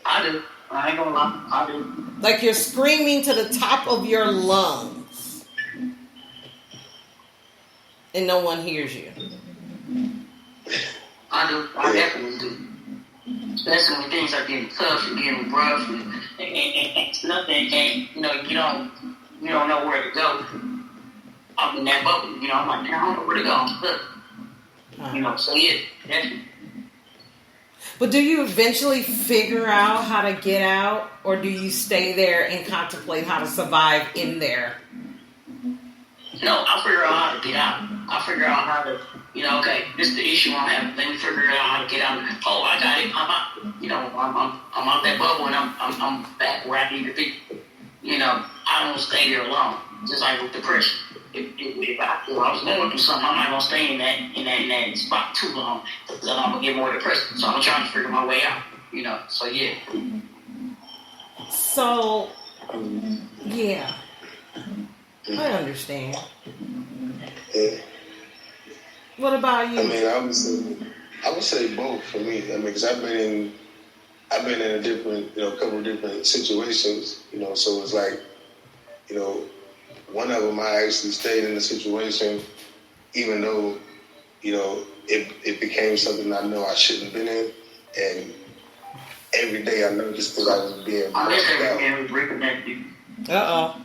I do. I ain't gonna lie. I do. Like you're screaming to the top of your lungs and no one hears you. I do. I definitely do. Especially when things are getting tough and getting rough and it's nothing, and you know, you don't know where to go. I'm in that bubble, you know, I'm like, I don't know where to go. You know, so yeah, definitely. But do you eventually figure out how to get out, or do you stay there and contemplate how to survive in there? No, I figure out how to get out. I figure out how to, you know, okay, this is the issue I'm having. Let me figure out how to get out. Oh, I got it. I'm out. You know, I'm out that bubble and I'm back where I need to be. You know, I don't stay there long. Just like with depression. if I was going through something, I'm not gonna stay in that spot too long, because I'm gonna get more depressed. So I'm trying to figure my way out, So yeah. So yeah, I understand. Yeah. What about you? I mean, I would say both for me. I mean, because I've been in a different, couple of different situations, so it's like, one of them I actually stayed in the situation, even though, it became something I know I shouldn't have been in, and every day I noticed that I was being burnt out.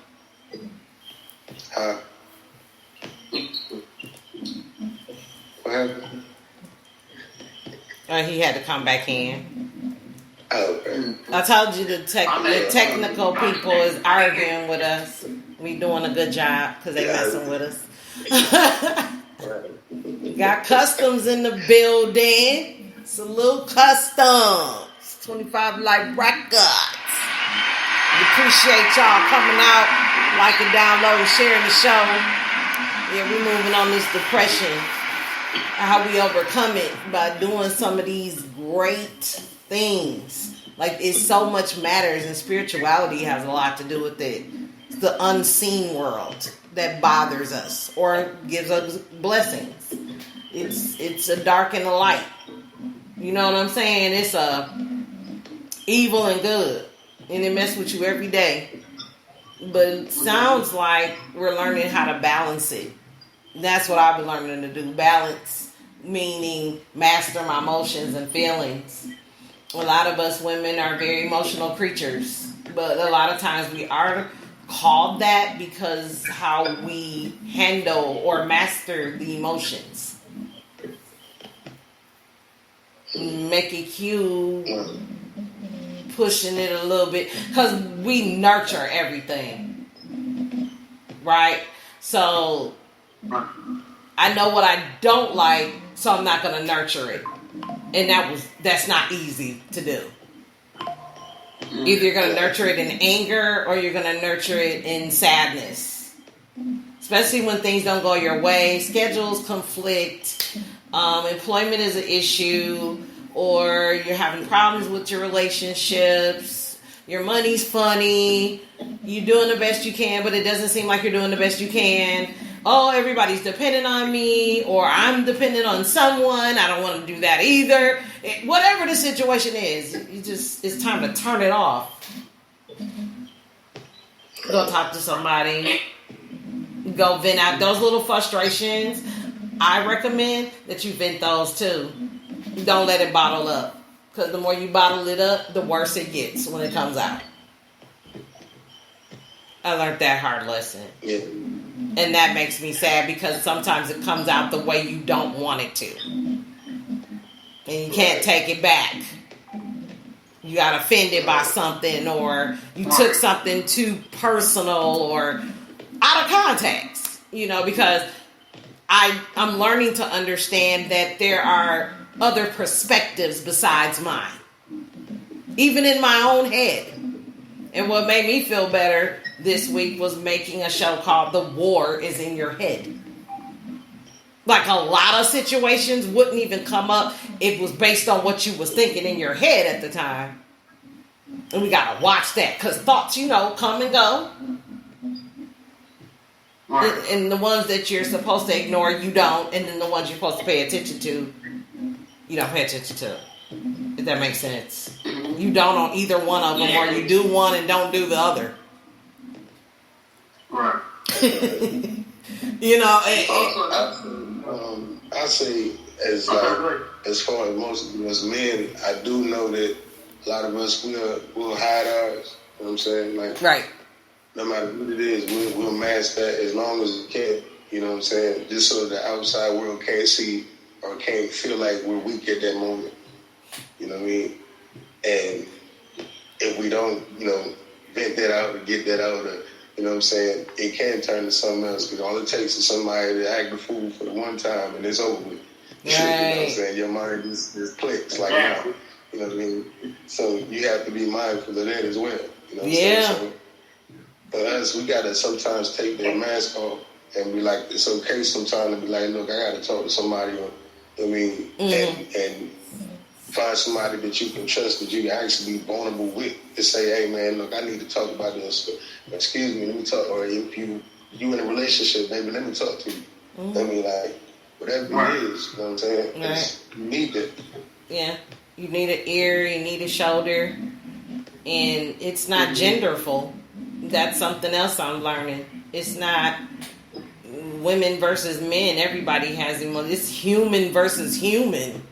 Huh? What happened? He had to come back in. Oh, okay. I told you the technical people is arguing with us. We doing a good job because they messing with us. Got Customs in the building. Salute Customs. 25 Light Records. We appreciate y'all coming out, liking, downloading, sharing the show. Yeah, we're moving on this depression. How we overcome it by doing some of these great things. Like, it's so much matters, and spirituality has a lot to do with it. It's the unseen world that bothers us or gives us blessings. It's a dark and a light. You know what I'm saying? It's a evil and good, and it messes with you every day. But it sounds like we're learning how to balance it. That's what I've been learning to do. Balance, meaning master my emotions and feelings. A lot of us women are very emotional creatures, but a lot of times we are called that because how we handle or master the emotions. Make it cute, pushing it a little bit, because we nurture everything, right? So I know what I don't like, so I'm not going to nurture it. And that's not easy to do. Either you're going to nurture it in anger or you're going to nurture it in sadness. Especially when things don't go your way, schedules conflict, employment is an issue, or you're having problems with your relationships, your money's funny, you're doing the best you can, but it doesn't seem like you're doing the best you can. Oh, everybody's dependent on me, or I'm dependent on someone. I don't want to do that either. Whatever the situation is, it's time to turn it off. Go talk to somebody. Go vent out those little frustrations. I recommend that you vent those too. Don't let it bottle up, because the more you bottle it up, the worse it gets when it comes out. I learned that hard lesson. Yeah. And that makes me sad, because sometimes it comes out the way you don't want it to. And you can't take it back. You got offended by something, or you took something too personal or out of context. Because I'm learning to understand that there are other perspectives besides mine. Even in my own head. And what made me feel better this week was making a show called The War is in Your Head. Like, a lot of situations wouldn't even come up. It was based on what you was thinking in your head at the time. And we got to watch that, because thoughts, come and go. And the ones that you're supposed to ignore, you don't. And then the ones you're supposed to pay attention to, you don't pay attention to. If that makes sense. You don't on either one of them, or you do one and don't do the other. Right. I say, as far as most of us men, I do know that a lot of us will hide ours. You know what I'm saying? Like, right. No matter what it is, we'll mask that as long as we can. You know what I'm saying? Just so the outside world can't see or can't feel like we're weak at that moment. You know what I mean? And if we don't, vent that out or get that out, or, you know what I'm saying, it can turn to something else. Because all it takes is somebody to act the fool for the one time, and it's over with. Right. You know what I'm saying? Your mind just clicks like now. You know what I mean? So you have to be mindful of that as well. You know what I'm saying? So for us, we got to sometimes take that mask off and be like, it's okay sometimes to be like, look, I got to talk to somebody, or, and find somebody that you can trust, that you can actually be vulnerable with, to say, hey man, look, I need to talk about this. Excuse me, let me talk. Or if you in a relationship, baby, let me talk to you. I mean, like, whatever it is, you know what I'm saying? Right. You need that. Yeah. You need an ear, you need a shoulder, and it's not genderful. That's something else I'm learning. It's not women versus men. Everybody has emotions. It's human versus human.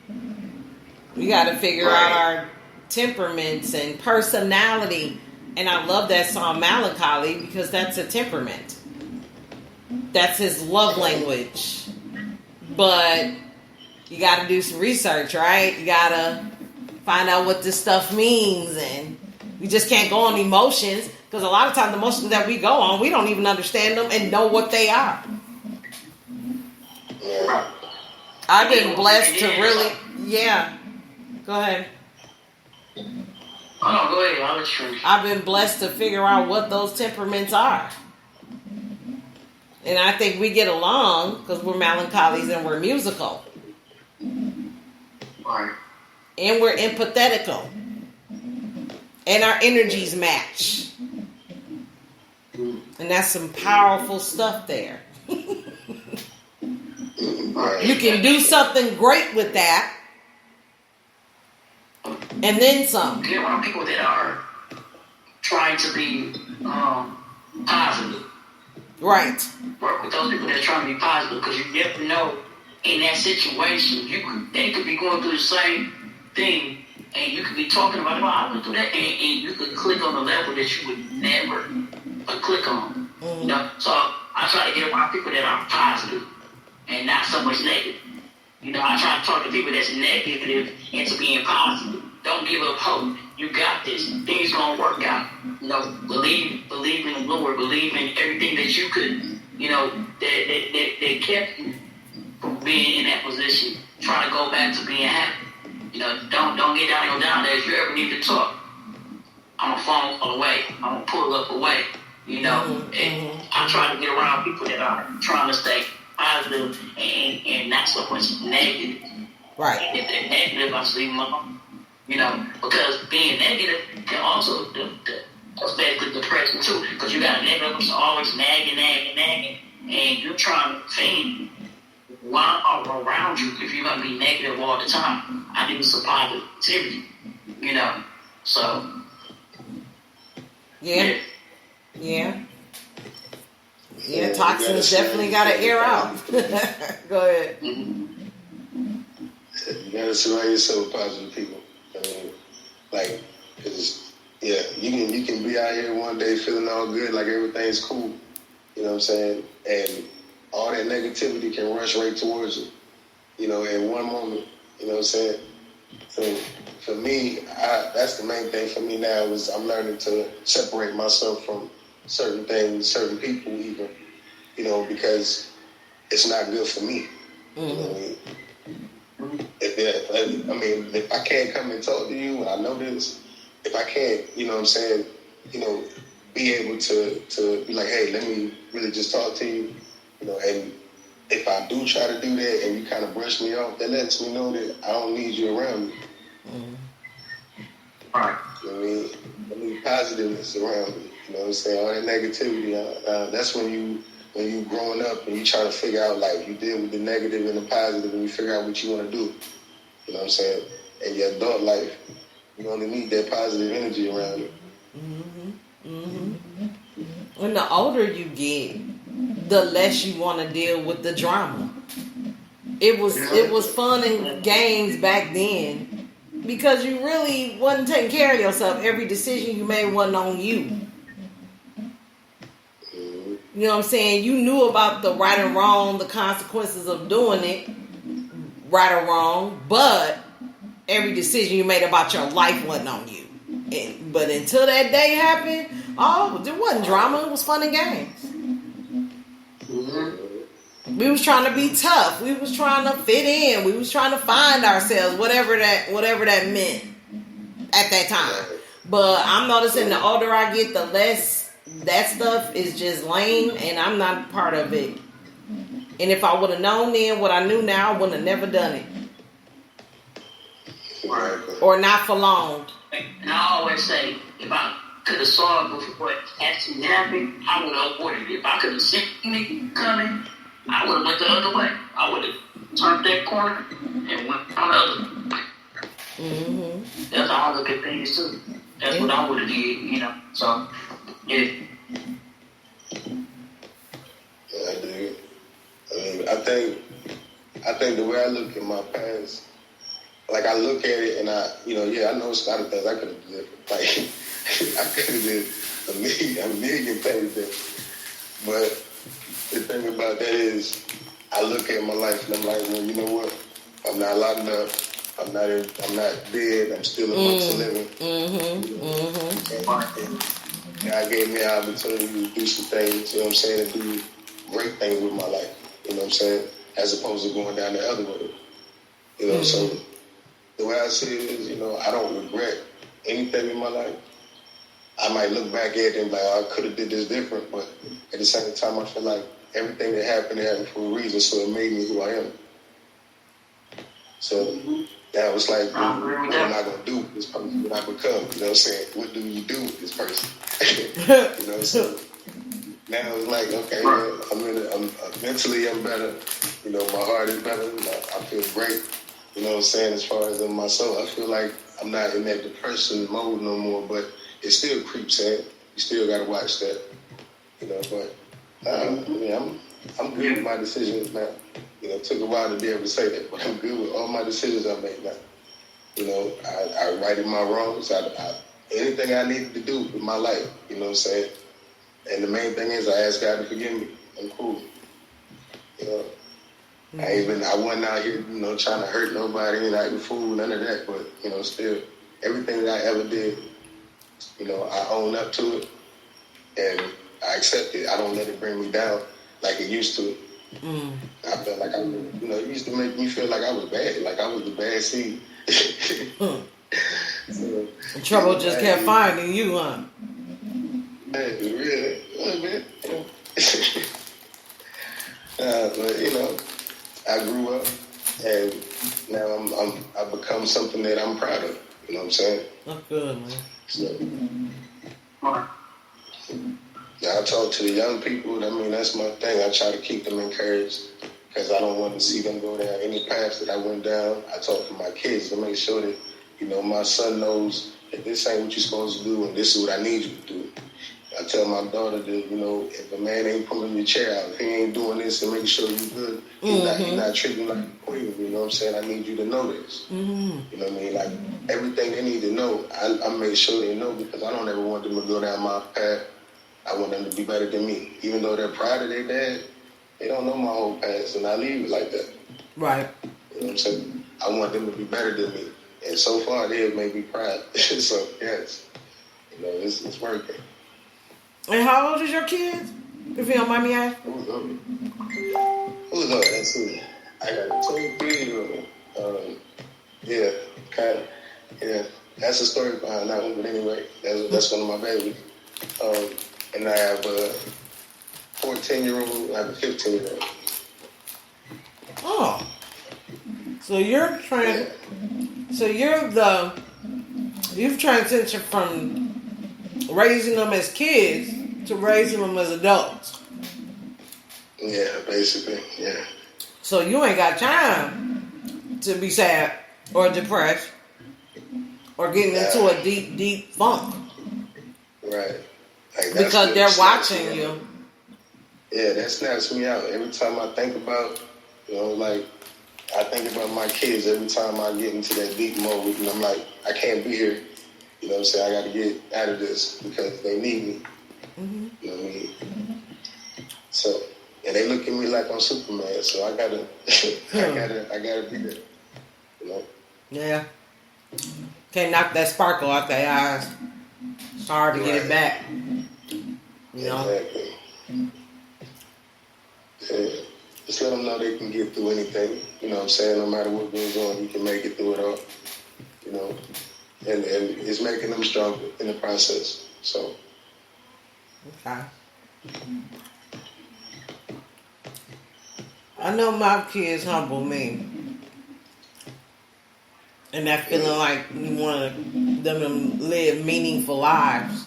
We got to figure out our temperaments and personality. And I love that song Melancholy, because that's a temperament. That's his love language. But you got to do some research, right? You got to find out what this stuff means. And we just can't go on emotions, because a lot of times the emotions that we go on, we don't even understand them and know what they are. I've been blessed to really, Go ahead. Oh, go ahead. I'll let you. I've been blessed to figure out what those temperaments are. And I think we get along because we're melancholies and we're musical. Right. And we're empathetical. And our energies match. And that's some powerful stuff there. You can do something great with that. And then some. Get around people that are trying to be positive. Right. Work with those people that are trying to be positive, because you never know in that situation. They could be going through the same thing, and you could be talking about, I went through that, and you could click on the level that you would never click on. You know, so I try to get around people that are positive and not so much negative. You know, I try to talk to people that's negative into being positive. Don't give up hope. You got this. Things gonna work out. You know, believe in the Lord. Believe in everything that you could. You know, that kept you from being in that position. Try to go back to being happy. You know, don't get down there. If you ever need to talk, I'm a phone call away. I'm a pull up away. You know, and I try to get around people that are trying to stay positive and not so much negative. Right. If they're negative, I leave them alone. You know, because being negative can also affect the depression too. Because you got a negative that's always nagging, and you're trying to think why around you if you're gonna be negative all the time. I need some positivity. You know, so yeah. Toxins definitely got to air out. Go ahead. You gotta surround yourself with positive people. I mean, like, cause you can be out here one day feeling all good, like everything's cool. You know what I'm saying? And all that negativity can rush right towards you. You know, in one moment. You know what I'm saying? So for me, that's the main thing for me now is I'm learning to separate myself from certain things, certain people even, you know, because it's not good for me. You know what I mean? If I can't come and talk to you, and I know this, if I can't, you know what I'm saying, you know, be able to be like, hey, let me really just talk to you, you know, and if I do try to do that and you kind of brush me off, that lets me know that I don't need you around me. Right. You know what I need positiveness around me. You know what I'm saying? All that negativity, that's when you growing up and you try to figure out, like, you deal with the negative and the positive and you figure out what you want to do. You know what I'm saying? In your adult life, you only need that positive energy around you. When the older you get, the less you want to deal with the drama. It was fun and games back then because you really wasn't taking care of yourself. Every decision you made wasn't on you. You know what I'm saying? You knew about the right and wrong, the consequences of doing it, right or wrong, but every decision you made about your life wasn't on you. But until that day happened, there wasn't drama. It was fun and games. We was trying to be tough. We was trying to fit in. We was trying to find ourselves, whatever that meant at that time. But I'm noticing the older I get, the less that stuff is just lame, and I'm not part of it And if I would have known then what I knew now, I wouldn't have never done it. Exactly. Or not for long. And I always say, if I could have saw it before what actually happened, I would have avoided it. If I could have seen it coming, I would have went the other way. I would have turned that corner and went on the other way. Mm-hmm. That's how I look at things too. That's what I would have did, you know. So, yeah. Yeah, I do. I think the way I look at my past, like I look at it and I know it's a lot of things I could have did. Like I could have did a million things different. But the thing about that is, I look at my life and I'm like, well, you know what? I'm not locked up. I'm not dead. I'm still amongst the living. And God gave me an opportunity to do some things, you know what I'm saying, to do great things with my life, you know what I'm saying, as opposed to going down the other way. You know, so the way I see it is, you know, I don't regret anything in my life. I might look back at it and be like, oh, I could have did this different, but at the same time, I feel like everything that happened for a reason, so it made me who I am. So that was like, what am I going to do with this person that I become? You know what I'm saying? What do you do with this person? You know, so now it's like, okay, man, mentally I'm better. You know, my heart is better. I feel great. You know what I'm saying? As far as in my soul, I feel like I'm not in that depression mode no more, but it still creeps in. You still got to watch that. You know, but I'm good with my decisions now. You know, it took a while to be able to say that, but I'm good with all my decisions I make now. You know, I righted my wrongs. Anything I needed to do with my life, you know what I'm saying? And the main thing is I asked God to forgive me. I'm cool. You know, I wasn't out here, you know, trying to hurt nobody and acting fool, none of that. But, you know, still, everything that I ever did, you know, I own up to it and I accept it. I don't let it bring me down like it used to. I felt like it used to make me feel like I was bad, like I was the bad seed. So, trouble just kept finding you, huh? Man, really, a little bit. But you know, I grew up, and now I've become something that I'm proud of. You know what I'm saying? That's good, man. So, I talk to the young people. I mean, that's my thing. I try to keep them encouraged because I don't want to see them go down any paths that I went down. I talk to my kids to make sure that, you know, my son knows that this ain't what you're supposed to do and this is what I need you to do. I tell my daughter that, you know, if a man ain't pulling your chair out, if he ain't doing this and making sure you're good, he's not treating you like a queen. You know what I'm saying? I need you to know this. You know what I mean? Like, everything they need to know, I make sure they know because I don't ever want them to go down my path. I want them to be better than me. Even though they're proud of their dad, they don't know my whole past, and I leave it like that. Right. You know what I'm saying? I want them to be better than me. And so far, they have made me proud. So, yes, you know, it's working. And how old is your kids? If you don't mind me asking. Who's up? That's who. I got a 23-year-old. Yeah, kind of. Yeah, that's the story behind that one. But anyway, that's one of my babies. And I have a 14-year-old. I have a 15-year-old. Oh, so you've transitioned from raising them as kids to raising them as adults. Yeah, basically, yeah. So you ain't got time to be sad or depressed or getting into a deep, deep funk. Right. Like, because they're watching you. Yeah, that snaps me out. Every time I think about, you know, like, I think about my kids every time I get into that deep mode, and I'm like, I can't be here. You know what I'm saying? I got to get out of this because they need me. You know what I mean? So, and they look at me like I'm Superman, so I gotta be there. You know? Yeah. Can't knock that sparkle out their eyes. It's hard to get it back. You know? Exactly. Yeah. Just let them know they can get through anything. You know what I'm saying? No matter what goes on, you can make it through it all. You know? And it's making them stronger in the process. So. Okay. I know my kids humble me. And that feeling like you want them to live meaningful lives.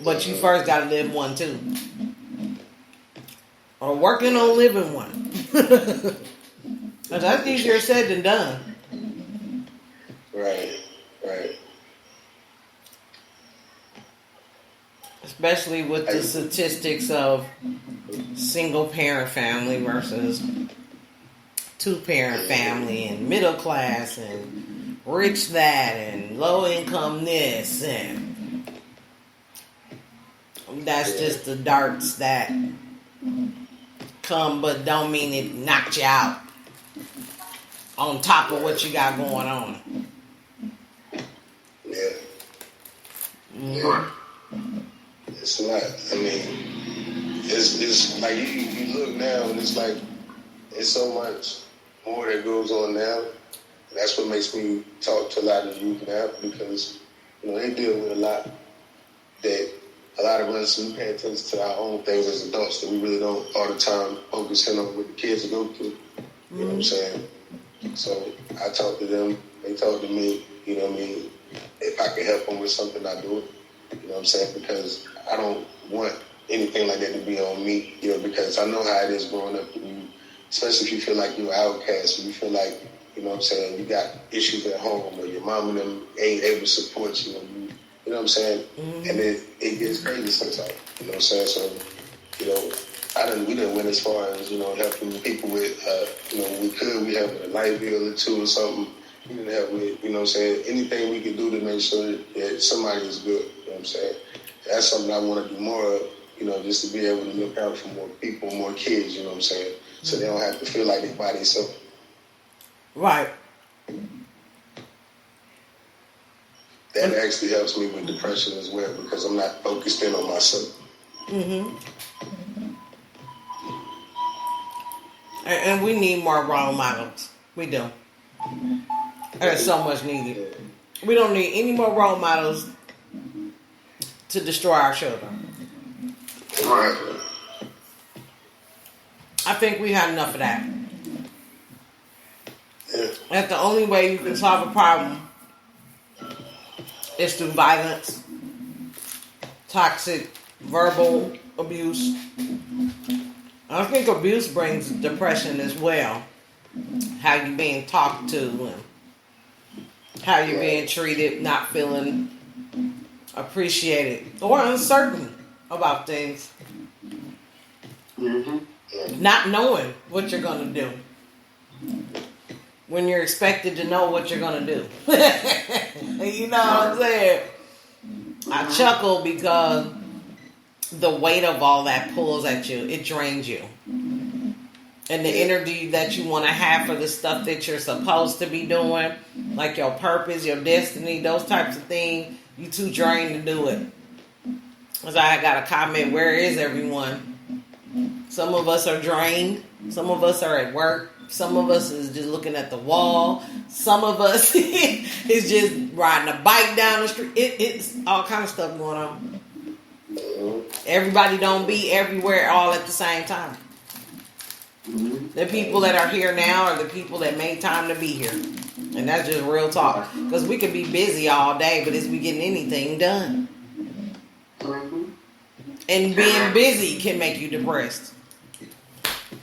But you first got to live one too. Or working on living one. That's easier said than done. Right. Especially with the statistics of single parent family versus 2-parent family and middle class and rich that and low income this, and that's just the darts that come but don't mean it knocked you out on top of what you got going on. Yeah. It's not. I mean, it's like you look now and it's like it's so much more that goes on now. And that's what makes me talk to a lot of youth now, because they deal with a lot that a lot of us, we pay attention to our own things as adults that we really don't all the time focus in on what the kids go through. You know what I'm saying? So I talk to them, they talk to me. You know what I mean? If I can help them with something, I do it. You know what I'm saying? Because I don't want anything like that to be on me. Because I know how it is growing up. Especially if you feel like you're an outcast, or you feel like, you know what I'm saying, you got issues at home, or your mom and them ain't able to support you. You know what I'm saying? Mm-hmm. And it gets crazy sometimes. You know what I'm saying? So, we done went as far as, helping people with, we have a light bill or two or something. We didn't have with, you know what I'm saying, anything we could do to make sure that somebody is good. You know what I'm saying? That's something I want to do more of, just to be able to look out for more people, more kids, you know what I'm saying? So they don't have to feel like they're by themselves. Right. That actually helps me with depression as well, because I'm not focused in on myself. Mm-hmm. And we need more role models. We do. There's so much needed. We don't need any more role models to destroy our children. Right. I think we had enough of that. Yeah. That's the only way you can solve a problem is through violence, toxic, verbal abuse. I think abuse brings depression as well. How you being talked to and how you're being treated, not feeling appreciated or uncertain about things. Mm-hmm. Not knowing what you're going to do when you're expected to know what you're going to do. You know what I'm saying? I chuckle because the weight of all that pulls at you. It drains you. And the energy that you want to have for the stuff that you're supposed to be doing, like your purpose, your destiny, those types of things, you too drained to do it. Because I got a comment, where is everyone? Some of us are drained. Some of us are at work. Some of us is just looking at the wall. Some of us is just riding a bike down the street. It's all kind of stuff going on. Everybody don't be everywhere all at the same time. The people that are here now are the people that made time to be here. And that's just real talk. Because we can be busy all day, but is we getting anything done? And being busy can make you depressed.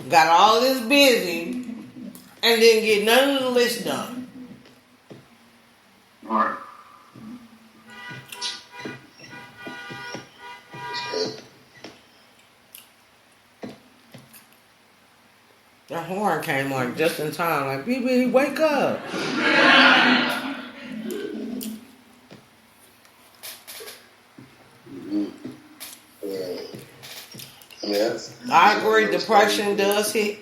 Got all this busy and didn't get none of the list done. Right. The horn came on just in time. Like, BB, wake up. I agree. Depression does hit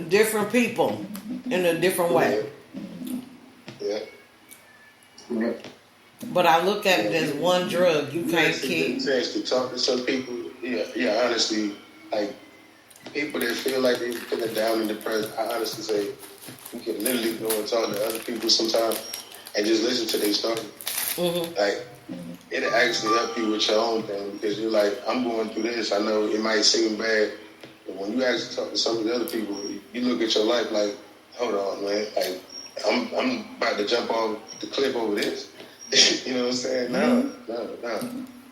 different people in a different way. Yeah. But I look at it as one drug you can't keep. To talk to some people, honestly, like people that feel like they're feeling down and depressed, I honestly say you can literally go and talk to other people sometimes and just listen to their story. Mm-hmm. Like, it'll actually help you with your own thing, because you're like, I'm going through this. I know it might seem bad, but when you actually talk to some of the other people, you look at your life like, hold on, man, like I'm about to jump off the cliff over this. You know what I'm saying? No.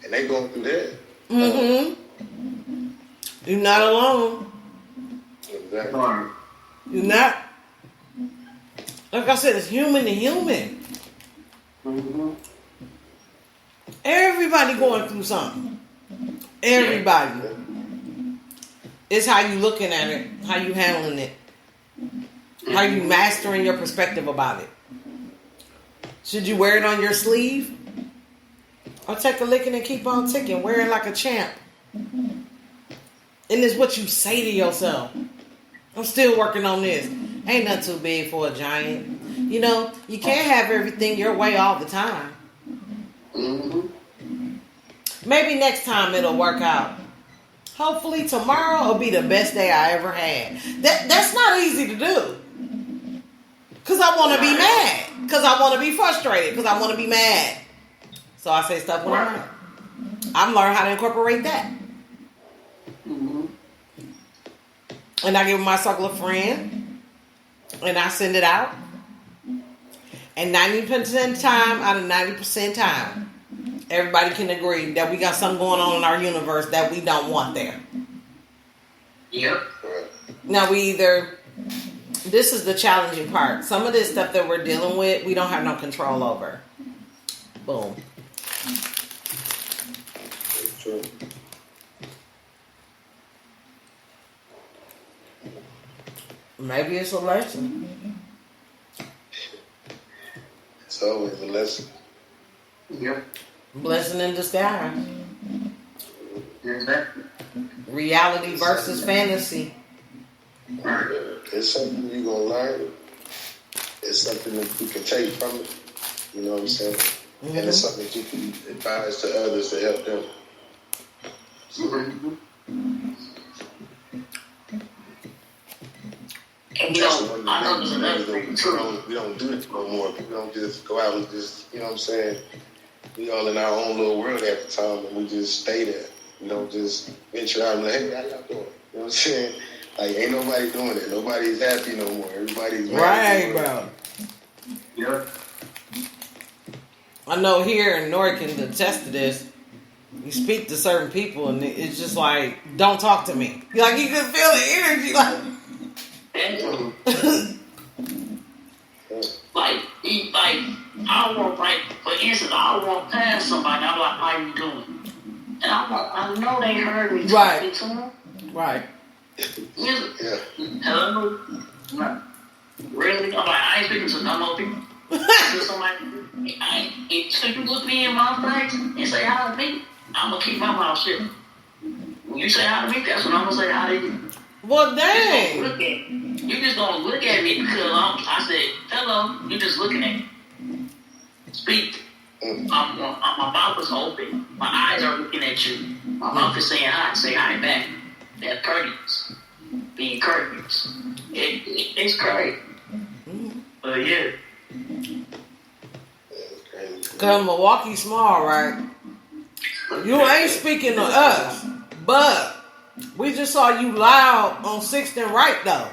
And they going through that. You're not alone. Exactly. You're not. Like I said, it's human to human. Everybody going through something. Everybody. It's how you looking at it, how you handling it, how you mastering your perspective about it. Should you wear it on your sleeve? Or take a licking and keep on ticking? Wear it like a champ. And it's what you say to yourself. I'm still working on this. Ain't nothing too big for a giant. You know, you can't have everything your way all the time. Maybe next time it'll work out. Hopefully tomorrow will be the best day I ever had. That's not easy to do. Because I want to be mad. Because I want to be frustrated. Because I want to be mad. So I say stuff when I'm mad. I've learned how to incorporate that. And I give my circle of friends. And I send it out. And 90% time out of 90% time, everybody can agree that we got something going on in our universe that we don't want there. Yep. Now this is the challenging part. Some of this stuff that we're dealing with, we don't have no control over. Boom. True. Maybe it's a lesson. It's always a lesson. Yep. Blessing in disguise. Exactly. Reality versus fantasy. It's something you're going to learn. It's something that you can take from it. You know what I'm saying? And it's something that you can advise to others to help them. And you know, I know there's another thing too. We don't do it no more. People don't just go out and just, you know what I'm saying? We all in our own little world at the time, and we just stay there. We don't just venture out and like, hey, how y'all doing? You know what I'm saying? Like, ain't nobody doing it. Nobody's happy no more. Everybody's Right, bro. Yep. I know here in Nori can attest to this. You speak to certain people, and it's just like, don't talk to me. Like, you can feel the energy, like. Like, I walk right, for instance, I walk past somebody, I'm like, how you doing? And I know they heard me talking to them. Right. Hello? Really? I'm like, I ain't speaking to no more people. To somebody, if you look me in my face and say hi to me, I'm going to keep my mouth shut. When you say hi to me, that's when I'm going to say hi to you. Well, dang. You just gonna look at me because I said, hello, you just looking at me. Speak. My mouth is open. My eyes are looking at you. My mouth is saying hi. Say hi back. That's courteous. Being courteous. It's crazy. But yeah. Because Milwaukee's small, right? You ain't speaking to us, but we just saw you loud on 6th and Right, though.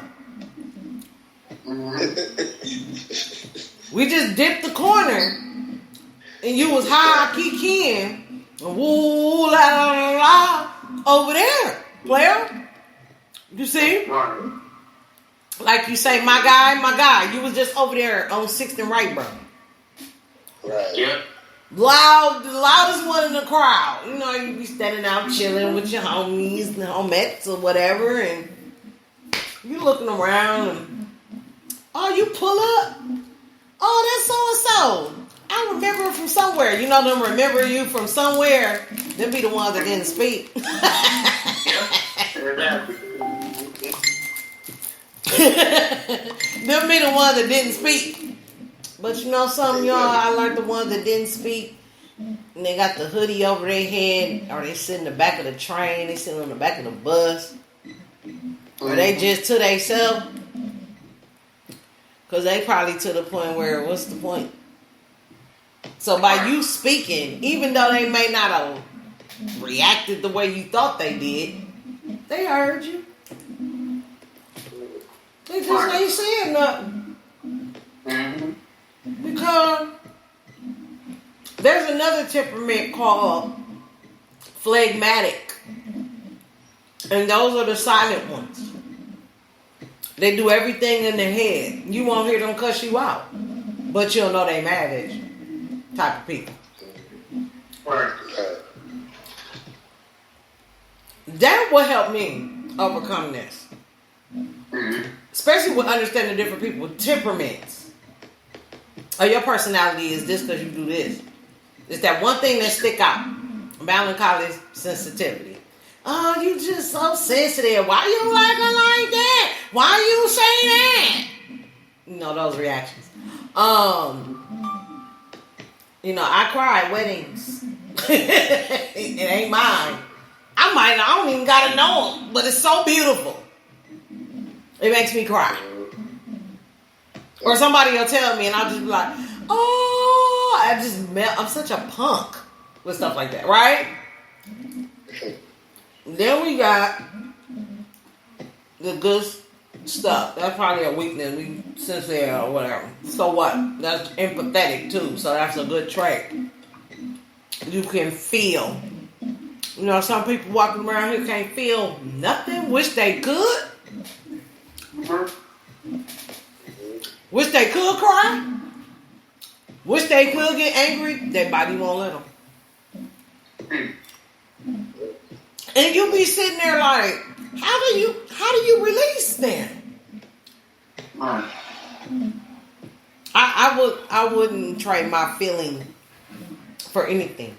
We just dipped the corner, and you was high kikiing, and woo, la, la, la, la, over there, player. You see? Like you say, my guy. You was just over there on 6th and Right, bro. Right. Yep. The loudest one in the crowd. You know, you be standing out chilling with your homies and homettes or whatever, and you looking around and, oh, you pull up? Oh, that's so-and-so. I remember her from somewhere. You know them remember you from somewhere. Them be the ones that didn't speak. Them be the ones that didn't speak. But you know something, y'all? I learned the ones that didn't speak, and they got the hoodie over their head, or they sit in the back of the train, they sit on the back of the bus, or they just to themselves. Because they probably to the point where, what's the point? So by you speaking, even though they may not have reacted the way you thought they did, they heard you. They just ain't saying nothing. Because there's another temperament called phlegmatic. And those are the silent ones. They do everything in their head. You won't hear them cuss you out. But you'll know they mad at you. Type of people. That will help me overcome this. Especially with understanding different people's temperaments. Or your personality is this because you do this. It's that one thing that stick out. Melancholy sensitivity. Oh, you just so sensitive. Why you like her like that? Why you say that? You know, those reactions. You know, I cry at weddings. It ain't mine. I don't even gotta know them, but it's so beautiful. It makes me cry. Or somebody will tell me and I'll just be like, oh, I'm such a punk with stuff like that, right? Then we got the good stuff. That's probably a weakness. We sincere or whatever. So what? That's empathetic too. So that's a good trait. You can feel. You know, some people walking around here can't feel nothing. Wish they could. Wish they could cry. Wish they could get angry. Their body won't let them. And you be sitting there like, how do you release then? I wouldn't trade my feeling for anything.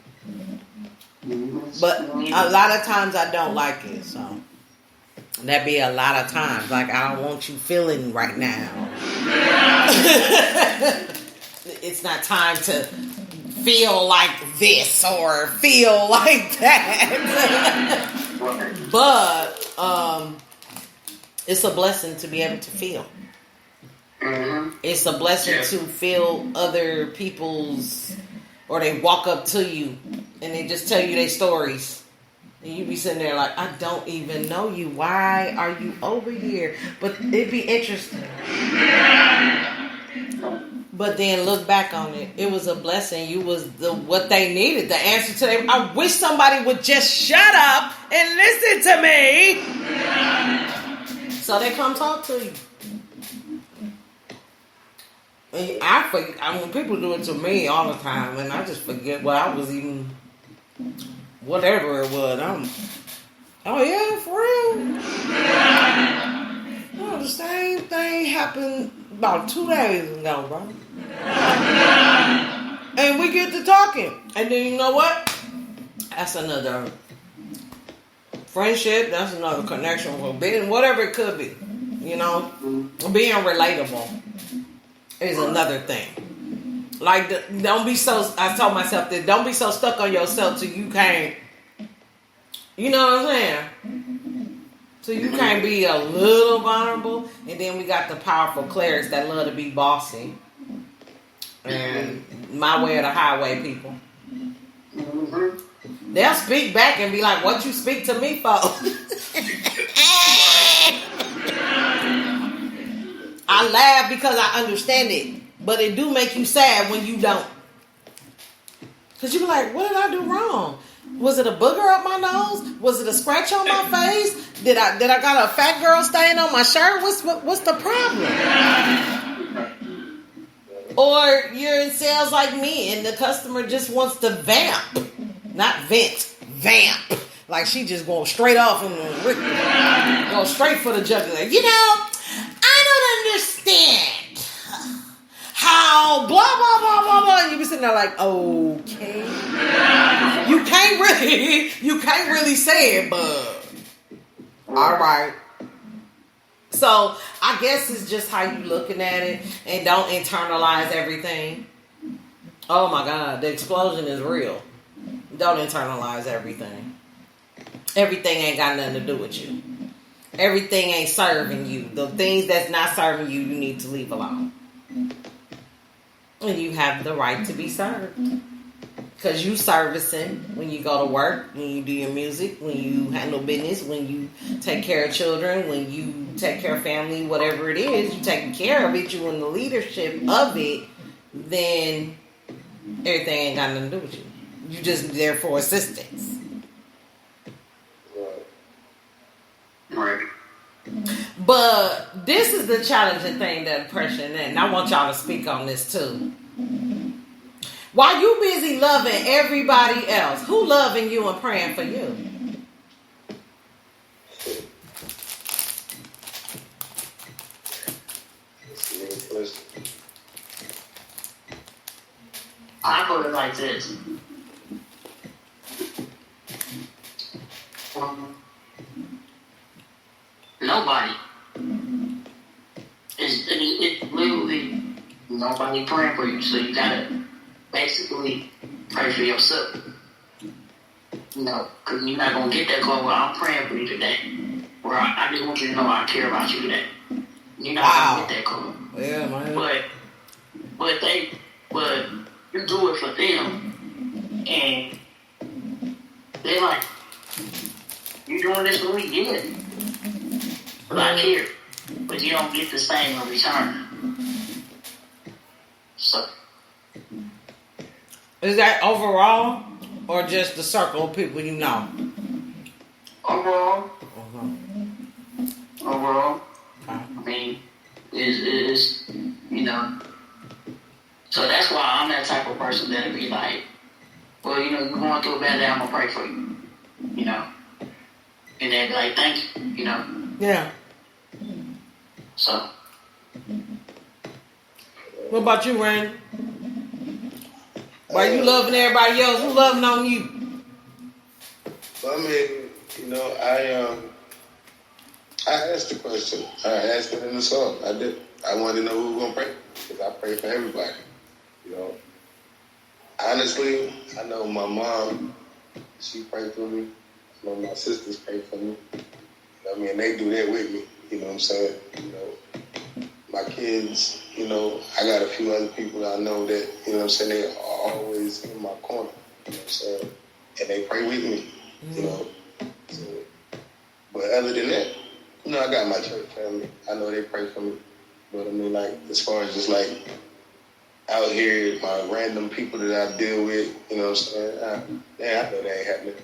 But a lot of times I don't like it, so that be a lot of times. Like, I don't want you feeling right now. It's not time to feel like this or feel like that. But it's a blessing to be able to feel. It's a blessing to feel other people's, or they walk up to you and they just tell you their stories. And you be sitting there like, I don't even know you. Why are you over here? But it'd be interesting. But then look back on it. It was a blessing. You was what they needed. The answer to them. I wish somebody would just shut up and listen to me. So they come talk to you. And when people do it to me all the time, and I just forget what I was even, whatever it was. Oh yeah, for real. Oh, the same thing happened about 2 days ago, bro. And we get to talking. And then you know what? That's another friendship. That's another connection for being, whatever it could be. You know? Being relatable is another thing. Like, don't be so, I told myself that, don't be so stuck on yourself till you can't, you know what I'm saying? So you can't be a little vulnerable. And then we got the powerful clerics that love to be bossy. And my way or the highway people. They'll speak back and be like, what you speak to me for? I laugh because I understand it. But it do make you sad when you don't. Because you be like, what did I do wrong? Was it a booger up my nose? Was it a scratch on my face? Did I got a fat girl stain on my shirt? What's the problem? Or you're in sales like me and the customer just wants to vamp. Not vent. Vamp. Like she just going straight off and go straight for the jugular. You know, I don't understand how blah, blah, blah, blah, blah. And you be sitting there like, okay. You can't really say it, but all right. So I guess it's just how you looking at it and don't internalize everything. Oh my God, the explosion is real. Don't internalize everything. Everything ain't got nothing to do with you. Everything ain't serving you. The things that's not serving you, you need to leave alone. And you have the right to be served. Because you servicing when you go to work, when you do your music, when you handle business, when you take care of children, when you take care of family, whatever it is, you taking care of it, you in the leadership of it, then everything ain't got nothing to do with you. You just there for assistance. Right. But this is the challenging thing, the depression, and I want y'all to speak on this too. While you busy loving everybody else, who loving you and praying for you? I put it like this. Nobody. It's literally nobody praying for you, so you gotta basically pray for yourself. Because you're not gonna get that call where I'm praying for you today. Where I just want you to know I care about you today. You're not gonna get that call. Yeah, man. But you do it for them, and they're like, you doing this for me? Yeah. But I care. But you don't get the same in return. So. Is that overall or just the circle of people you know? Overall. Overall. I mean, is so that's why I'm that type of person that'll be like, well, you're going through a bad day, I'm gonna pray for you. And they'd be like, thank you, Yeah. So. What about you, Randy? Why you loving everybody else? Who loving on you? Well, I mean, I asked the question. I asked it in the song. I did. I wanted to know who was gonna pray because I pray for everybody. Honestly, I know my mom. She prayed for me. I know my sisters pray for me. I mean, they do that with me. You know what I'm saying? My kids. I got a few other people I know that. You know what I'm saying? They are always in my corner. You know what I'm saying? And they pray with me. So, but other than that, I got my church family. I know they pray for me. But I mean, like, as far as just like out here, my random people that I deal with, you know what I'm saying? I know that ain't happening.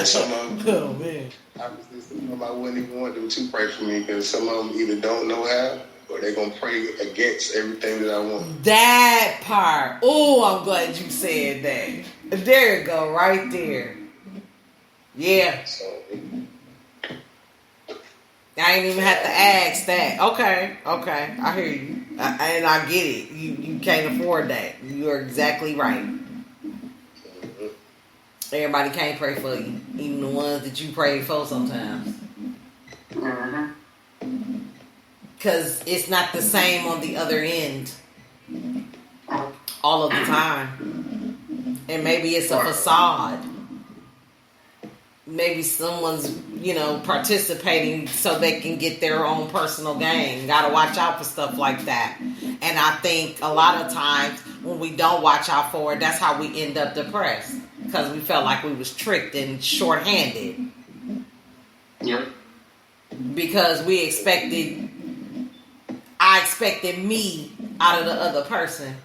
Some of them, oh man, obviously, some of them I wouldn't even want them to pray for me because some of them either don't know how or they're gonna pray against everything that I want. That part. Oh, I'm glad you said that. There you go, right there. Yeah. So, I ain't even have to ask that. Okay, I hear you, and I get it. You can't afford that. You are exactly right. Everybody can't pray for you, even the ones that you pray for sometimes. Because it's not the same on the other end all of the time, and maybe it's a facade. Maybe someone's, participating so they can get their own personal gain. Gotta watch out for stuff like that. And I think a lot of times when we don't watch out for it, that's how we end up depressed. Because we felt like we was tricked and shorthanded. Yep. Because I expected me out of the other person.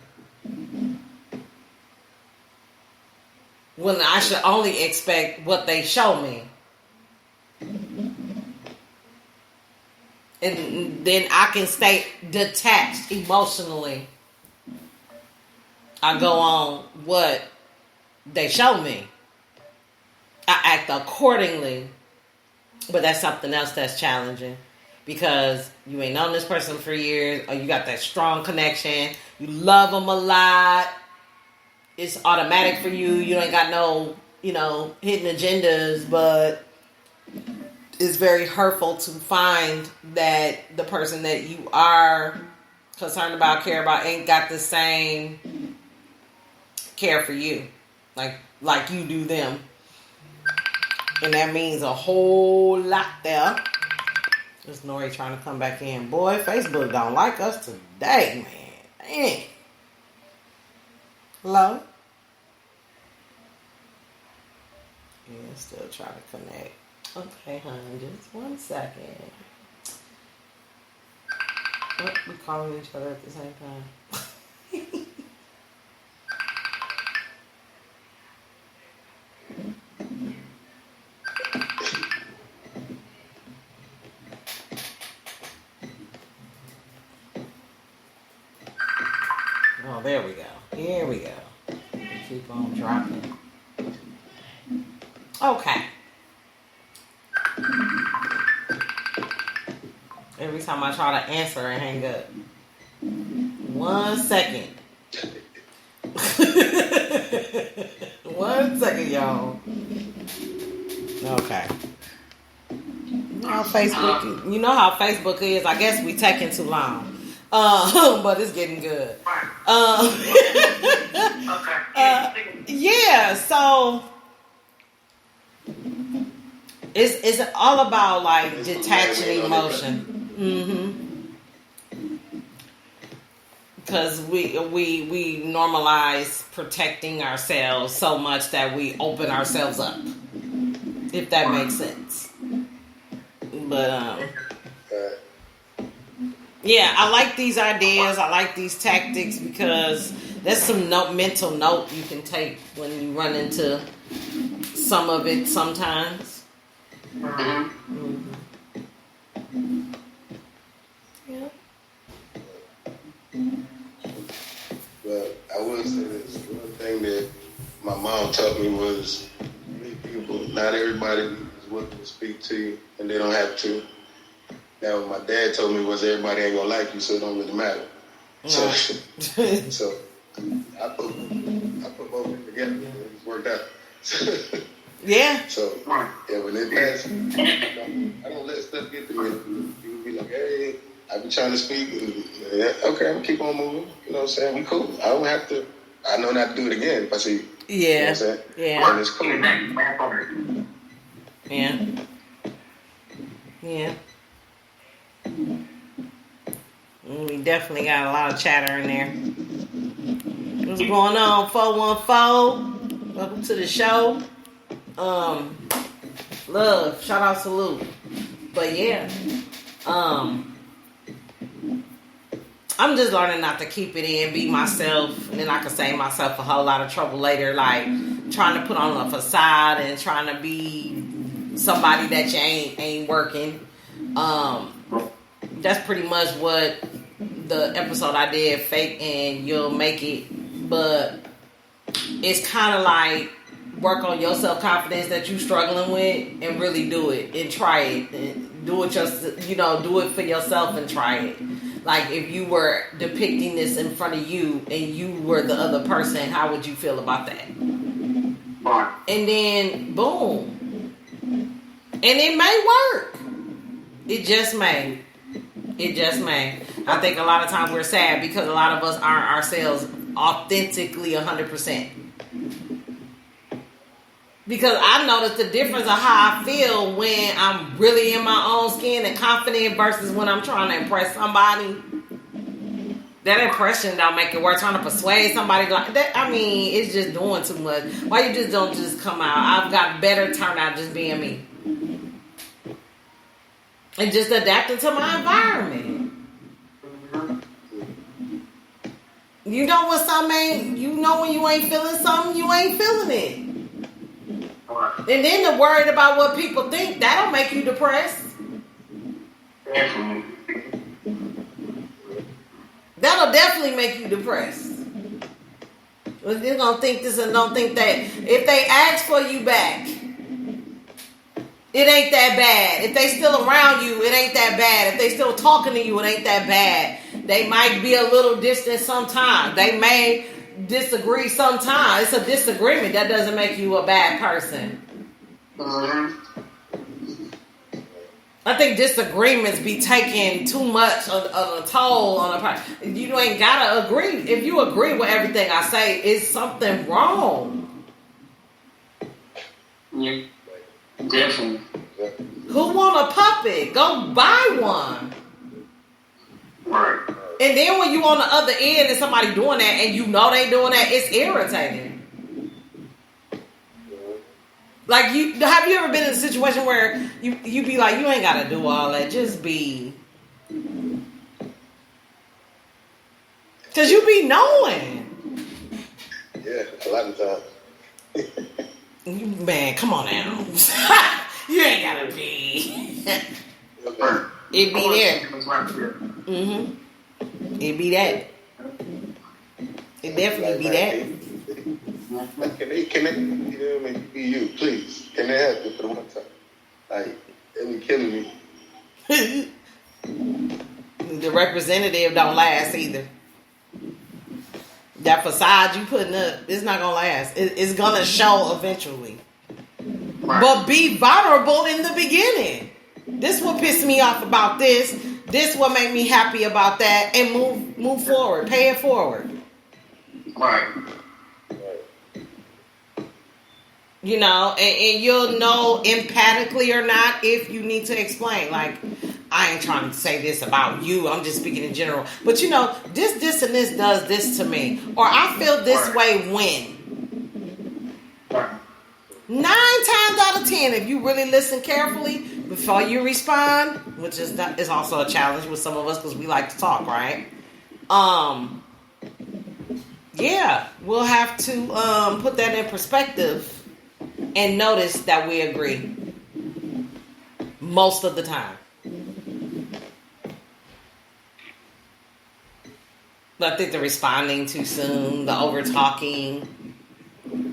When I should only expect what they show me. And then I can stay detached emotionally. I go on what they show me. I act accordingly. But that's something else that's challenging. Because you ain't known this person for years. Or you got that strong connection. You love them a lot. It's automatic for you. You ain't got no, hidden agendas, but it's very hurtful to find that the person that you are concerned about, care about, ain't got the same care for you, like you do them. And that means a whole lot there. There's Nori trying to come back in. Boy, Facebook don't like us today, man. Dang. Hello? Yeah, still trying to connect. Okay, honey, just 1 second. Oh, we calling each other at the same time. Oh, there we go. Here we go. Keep on dropping. Okay. Every time I try to answer and hang up. 1 second. 1 second, y'all. Okay. You know how Facebook is. I guess we taking too long. But it's getting good. Yeah, so it's all about like detaching emotion. Because we normalize protecting ourselves so much that we open ourselves up, if that makes sense. But yeah, I like these ideas. I like these tactics because there's some mental note you can take when you run into some of it sometimes. Yeah. But I will say this. One thing that my mom taught me was people, not everybody is willing to speak to you, and they don't have to. Now, what my dad told me was everybody ain't gonna like you, so it don't really matter. So I put both of them together, and it's worked out. Yeah. So, yeah, when it passes, I don't let stuff get to me. People be like, hey, I be trying to speak. And, yeah, okay, I'm gonna keep on moving. You know what I'm saying? We cool. I don't have to. I know not to do it again if I see you. Yeah. You know what I'm saying? Yeah. And it's cool. Yeah. Yeah. We definitely got a lot of chatter in there. What's going on, 414? Welcome to the show. Love, shout out, salute. But yeah, I'm just learning not to keep it in, be myself, and then I can save myself a whole lot of trouble later, like trying to put on a facade and trying to be somebody that you ain't working. That's pretty much what the episode I did, Fake and You'll Make It. But it's kind of like work on your self-confidence that you're struggling with and really do it and try it. And do it do it for yourself and try it. Like if you were depicting this in front of you and you were the other person, how would you feel about that? And then, boom. And it may work. It just may. It just may. I think a lot of times we're sad because a lot of us aren't ourselves authentically 100%. Because I noticed the difference of how I feel when I'm really in my own skin and confident versus when I'm trying to impress somebody. That impression don't make it work. Trying to persuade somebody like that, I mean, it's just doing too much. Why you just don't just come out? I've got better turnout just being me. And just adapting to my environment. You know when something ain't, you know when you ain't feeling something, you ain't feeling it. And then the worried about what people think, that'll make you depressed. That'll definitely make you depressed. They're gonna think this and don't think that. If they ask for you back, it ain't that bad. If they still around you, it ain't that bad. If they still talking to you, it ain't that bad. They might be a little distant sometimes. They may disagree sometimes. It's a disagreement. That doesn't make you a bad person. I think disagreements be taking too much of a toll on a person. You ain't gotta agree. If you agree with everything I say, it's something wrong. Yeah. Definitely. Who want a puppet? Go buy one. Right. And then when you on the other end and somebody doing that and you know they doing that, it's irritating. Like, have you ever been in a situation where you be like, you ain't gotta do all that, just be, cause you be knowing. Yeah, a lot of times. Man, come on now. You ain't gotta be. It be there. It be that. It definitely be that. Can they, you know what I mean? Be you, please. Can they help me for the one time? Like, they be killing me. The representative don't last either. That facade you putting up, it's not gonna last. It's gonna show eventually. But be vulnerable in the beginning. This what pissed me off about this. This what made me happy about that. And move forward. Pay it forward. Right. You know, and you'll know empathically or not if you need to explain. Like, I ain't trying to say this about you. I'm just speaking in general. But you know, this, and this does this to me. Or I feel this way when. 9 times out of 10, if you really listen carefully before you respond, which is also a challenge with some of us because we like to talk, right? Yeah, we'll have to put that in perspective and notice that we agree most of the time. But I think the responding too soon, the over talking.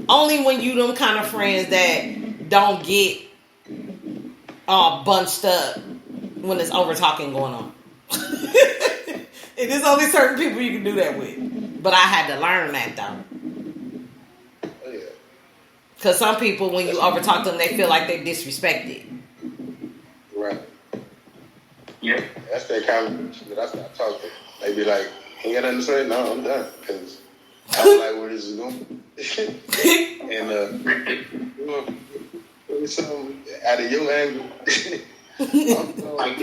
Only when you them kind of friends that don't get all bunched up when there's over talking going on. And there's only certain people you can do that with. But I had to learn that though. Oh, yeah. Because some people, when you over talk to them, they feel like they're disrespected. Right. Yeah. That's that conversation that I start talking. They be like, ain't got nothing to say? No, I'm done. Because I don't like where this is going. And, you know, something out of your angle. Like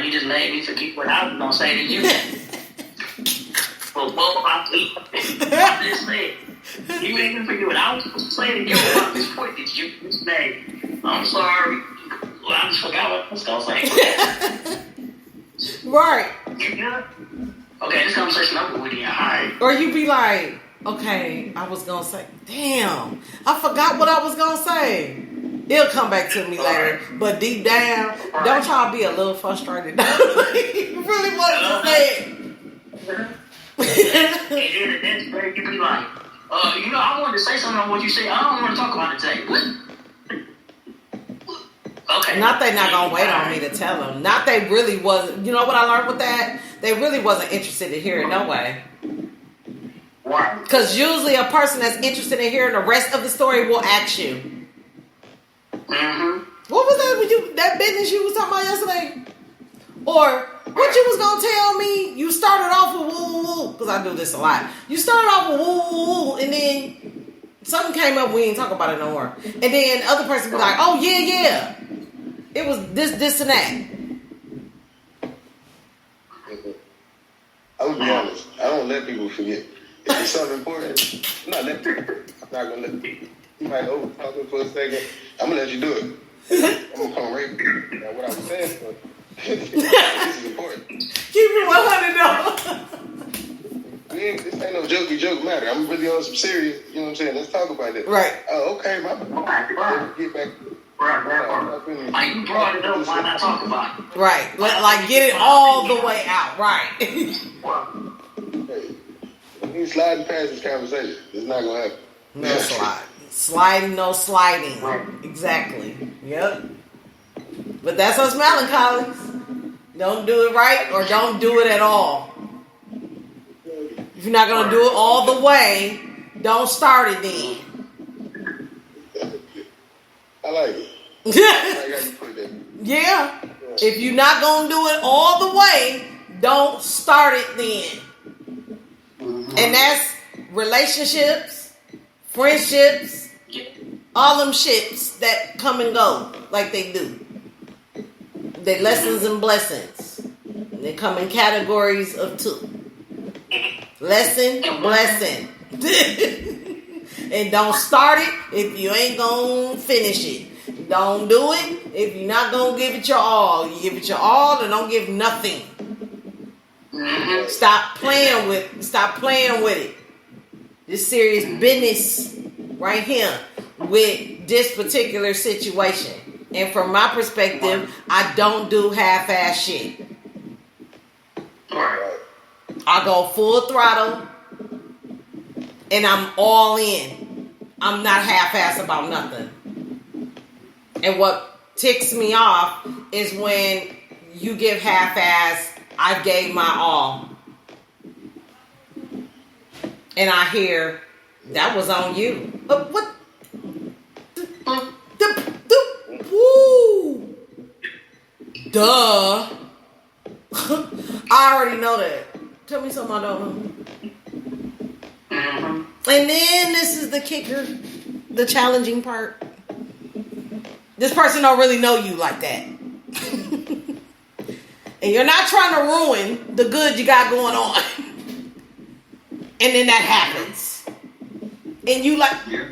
you just made me forget what I was gonna say to you. For both of our feet, I just said, you made me forget what I was supposed to say to you about this point that you just made. I'm sorry. Well, I just forgot what I was gonna say. Right. Yeah. Okay, this conversation over with you. All right. Or you be like, okay, I was going to say, damn, I forgot what I was going to say. It'll come back to me later. But deep down, don't try to be a little frustrated. You really wanted to say it. And then the next break, you be like, you know, I wanted to say something on what you said. I don't want to talk about it today. What? Okay. Not they not gonna wait on me to tell them. Not they really wasn't. You know what I learned with that? They really wasn't interested to hear it. No way. Why? Because usually a person that's interested in hearing the rest of the story will ask you. Mm-hmm. What was that business you was talking about yesterday? Or what you was gonna tell me? You started off with woo woo woo, because I do this a lot. You started off with woo woo woo, and then something came up. We ain't talk about it no more. And then the other person be like, "Oh yeah, it was this, and that." I'm gonna be honest. I don't let people forget. If it's something important, I'm not gonna let people. You might over talking for a second. I'm gonna let you do it. I'm gonna come right back. Now, what I was saying, this is important. Keep it 100 though. This ain't no jokey joke matter. I'm really on some serious. You know what I'm saying? Let's talk about it. Right. Oh, okay. My bad. Get back. Like you brought it up, why not talk about it? Right. Like get it all the way out. Right. Hey, you sliding past this conversation. It's not gonna happen. No slide. Sliding, no sliding. Exactly. Yep. But that's us melancholies. Don't do it right or don't do it at all. If you're not going to do it all the way, don't start it then. I like it. I like how you put that. Yeah. If you're not going to do it all the way, don't start it then. And that's relationships, friendships, all them ships that come and go like they do. They lessons and blessings. They come in categories of 2. Lesson, blessing. And don't start it if you ain't gonna finish it. Don't do it if you're not gonna give it your all. You give it your all and don't give nothing. Stop playing with it. This serious business right here with this particular situation. And from my perspective, I don't do half-ass shit. I go full throttle and I'm all in. I'm not half-ass about nothing. And what ticks me off is when you give half-ass, I gave my all. And I hear, that was on you. What? Woo! Duh. I already know that. Tell me something I don't know. And then this is the kicker, the challenging part. This person don't really know you like that. And you're not trying to ruin the good you got going on. And then that happens. And you like, you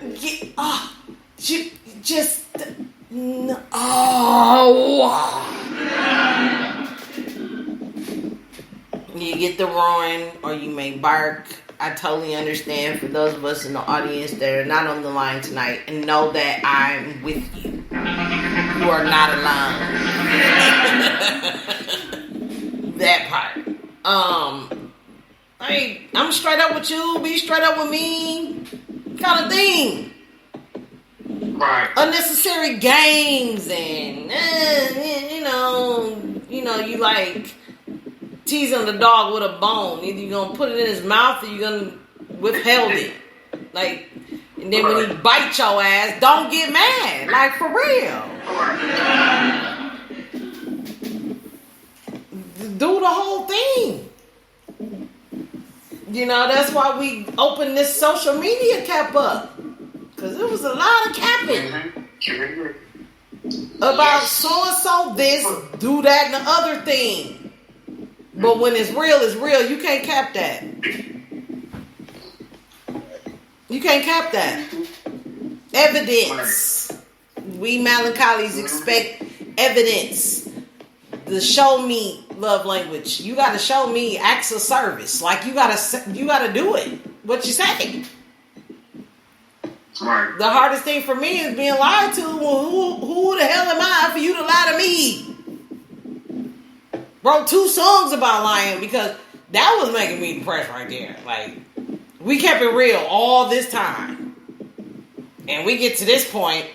get the roaring or you may bark. I totally understand for those of us in the audience that are not on the line tonight and know that I'm with you. You are not alone. That part. I'm straight up with you, be straight up with me, kind of thing. Right. Unnecessary games and you like teasing the dog with a bone. Either you're gonna put it in his mouth or you're gonna withhold it. Like, and then when he bites your ass, don't get mad. Like, for real. Do the whole thing. That's why we opened this social media cap up. Because there was a lot of capping. About so-and-so this, do that, and the other thing. But when it's real, you can't cap that. You can't cap that. Evidence. We melancholies expect evidence. The show me love language. You got to show me acts of service. Like, you got to do it. What you say? Right. The hardest thing for me is being lied to. Well, who the hell am I for you to lie to me? Wrote 2 songs about lying because that was making me depressed right there. Like, we kept it real all this time. And we get to this point,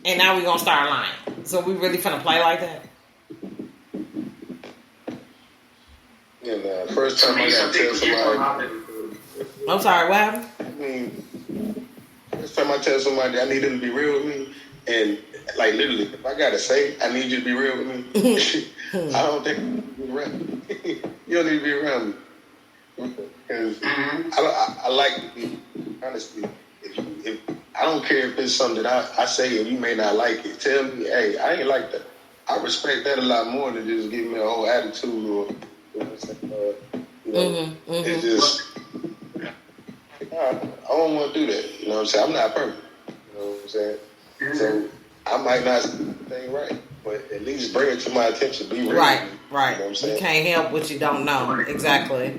and now we gonna start lying. So we really finna play like that? Yeah, man. First time I got to tell somebody. I'm sorry, what happened? First time I tell somebody I need them to be real with me, and like literally, if I gotta say I need you to be real with me, I don't think you be around me. You don't need to be around me because I like to be honestly. If I don't care if it's something that I say and you may not like it, tell me, hey, I ain't like that. I respect that a lot more than just give me a whole attitude or it's just. I don't want to do that. You know what I'm saying? I'm not perfect. You know what I'm saying? So I might not say anything right, but at least bring it to my attention. Be real. Right. You know what I'm saying? You can't help what you don't know. Exactly.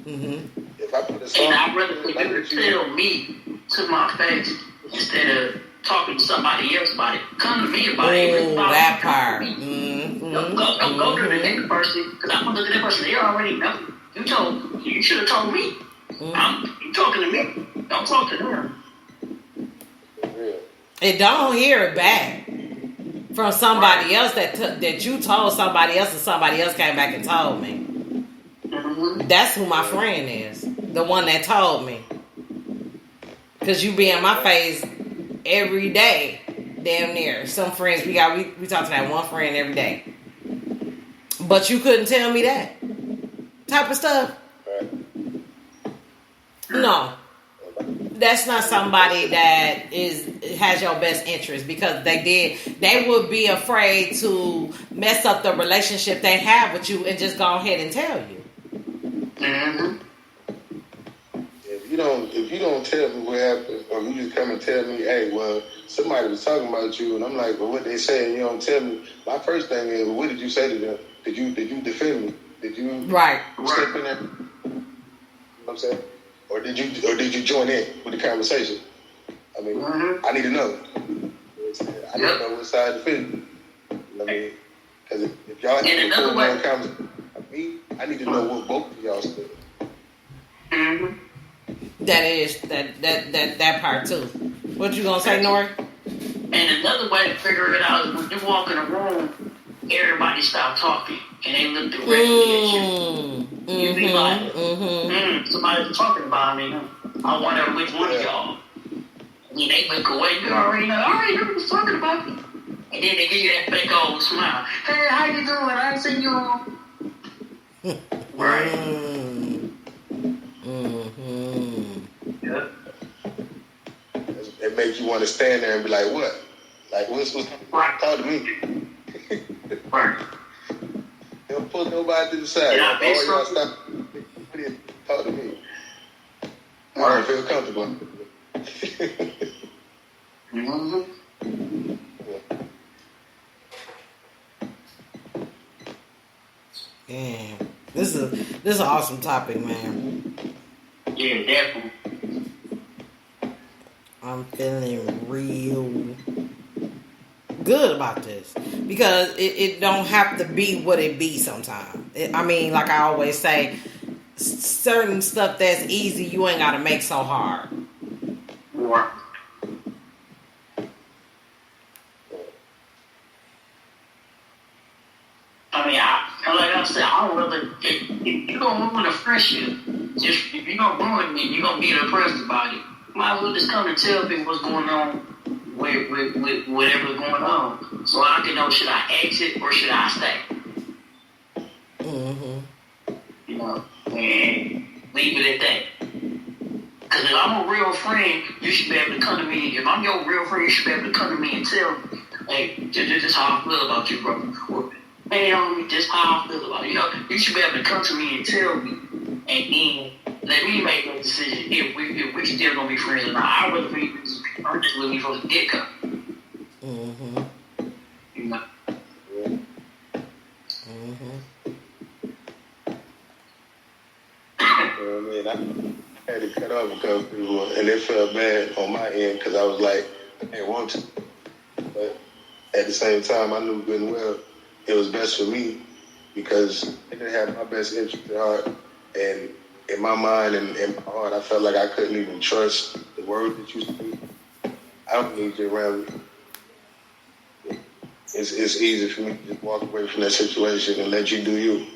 If I put a song, and I'd rather for you to tell me to my face instead of talking to somebody else about it. Come to me about it. That part. Don't go to the next person because I'm gonna look at that person. They already know. You should have told me. You talking to me. Don't talk to them. And don't hear it back from somebody else that you told somebody else and somebody else came back and told me. That's who my friend is. The one that told me. Because you be in my face every day. Damn near. Some friends we talk to that one friend every day. But you couldn't tell me that type of stuff. No, that's not somebody that has your best interest because they would be afraid to mess up the relationship they have with you and just go ahead and tell you. you don't tell me what happened, or you just come and tell me, hey, well, somebody was talking about you, and I'm like, well, what they saying? You don't tell me. My first thing is, well, what did you say to them? Did you defend me? Did you step in there? You know what I'm saying? Or did you join in with the conversation? I mean, I need to know. I need to know what side to fit. You know what I mean? Because if y'all have a full conversation with me, I need to know what both of y'all said. Mm-hmm. That is that part too. What you gonna say, Nori? And another way to figure it out is when you walk in a room, everybody stop talking and they look directly at you. You be like, somebody's talking about me. I wonder which one of y'all. And then they look away. You already know who's talking about me. And then they give you that fake old smile. Hey, how you doing? I ain't seen you all. Right. Yep. It makes you want to stand there and be like, what? Like, what's talk to me? Right. Don't pull nobody to the side. Yeah, all y'all stop. Talk to me. I don't feel comfortable. Yeah, this is an awesome topic, man. Yeah, definitely. I'm feeling real good about this because it don't have to be what it be sometimes. I mean, like I always say, certain stuff that's easy, you ain't got to make so hard. Right. I mean, like I said, I don't really. If you gonna ruin a friendship, if you gonna ruin it, you gonna be depressed about it. Might as well just come and tell people what's going on with whatever's going on, so I can know should I exit or should I stay. You know, and leave it at that. Because if I'm a real friend, you should be able to come to me. If I'm your real friend, you should be able to come to me and tell me, hey, this is how I feel about you, bro. Or, hey, homie, this is how I feel about you. You know, you should be able to come to me and tell me, and then let me make a decision if we still gonna be friends or not. I would be honest with me from the get go. You know. I had to cut off a couple people, and it felt bad on my end because I was like, I didn't want to. But at the same time, I knew good and well it was best for me because it didn't have my best interest at heart. And in my mind and in my heart, I felt like I couldn't even trust the words that you speak. I don't need you around me. It's easy for me to just walk away from that situation and let you do you.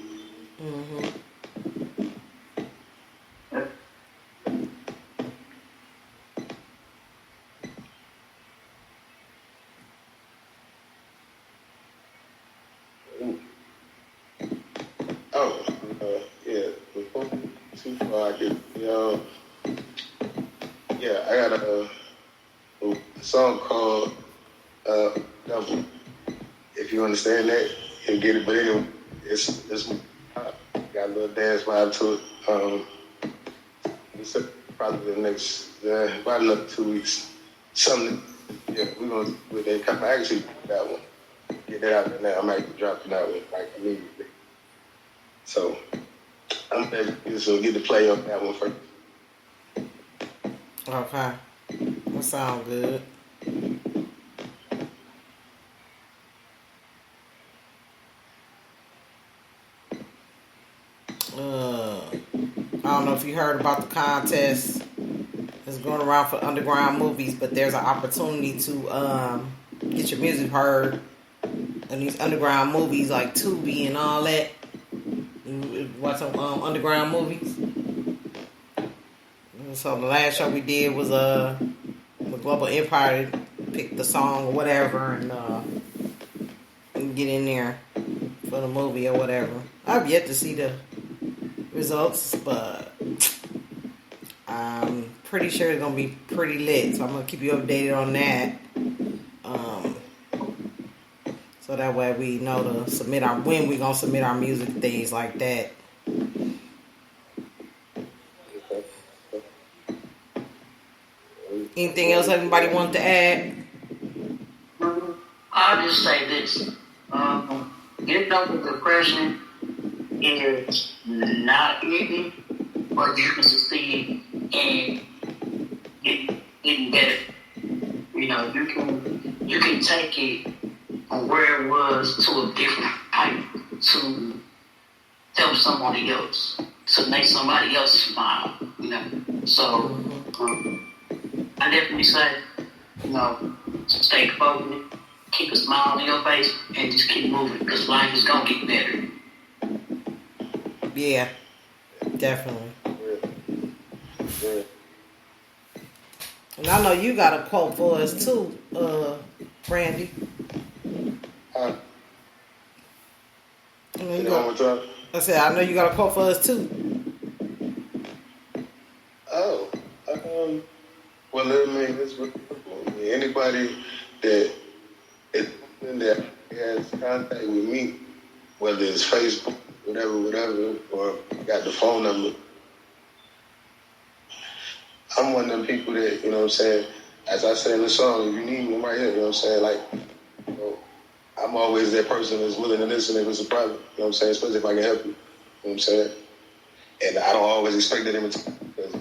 Before too far, I got a song called Double. If you understand that, you'll get it. But anyway, it's got a little dance vibe to it. It's probably the next about another 2 weeks. Something. Yeah, we're gonna do that. I actually that one. Get that out there now. I'm actually dropping that one like immediately. So I'm just gonna get to play on that one first. Okay, that sounds good. I don't know if you heard about the contest that's going around for underground movies, but there's an opportunity to get your music heard in these underground movies like Tubi and all that. You watch some underground movies. So the last show we did was the Global Empire picked the song or whatever and get in there for the movie or whatever. I've yet to see the results, but I'm pretty sure it's gonna be pretty lit. So I'm gonna keep you updated on that. So that way we know to submit when we gonna submit our music, things like that. Anything else anybody want to add? I'll just say this. Getting over depression is not easy, but you can succeed in getting better. You know, you can take it from where it was to a different height to help somebody else, to make somebody else smile, you know. So, I definitely say, you know, stay focused, keep a smile on your face, and just keep moving, because life is going to get better. Yeah, definitely. Yeah. And I know you got a quote for us too, Brandy. I said, I know you got a quote for us too. Oh, well, I mean, it's really simple. I mean, anybody that has contact with me, whether it's Facebook, whatever, or got the phone number, I'm one of them people that, you know what I'm saying, as I say in the song, if you need me, I'm right here, you know what I'm saying, like, you know, I'm always that person that's willing to listen if it's a problem, you know what I'm saying, especially if I can help you, you know what I'm saying, and I don't always expect that in return, because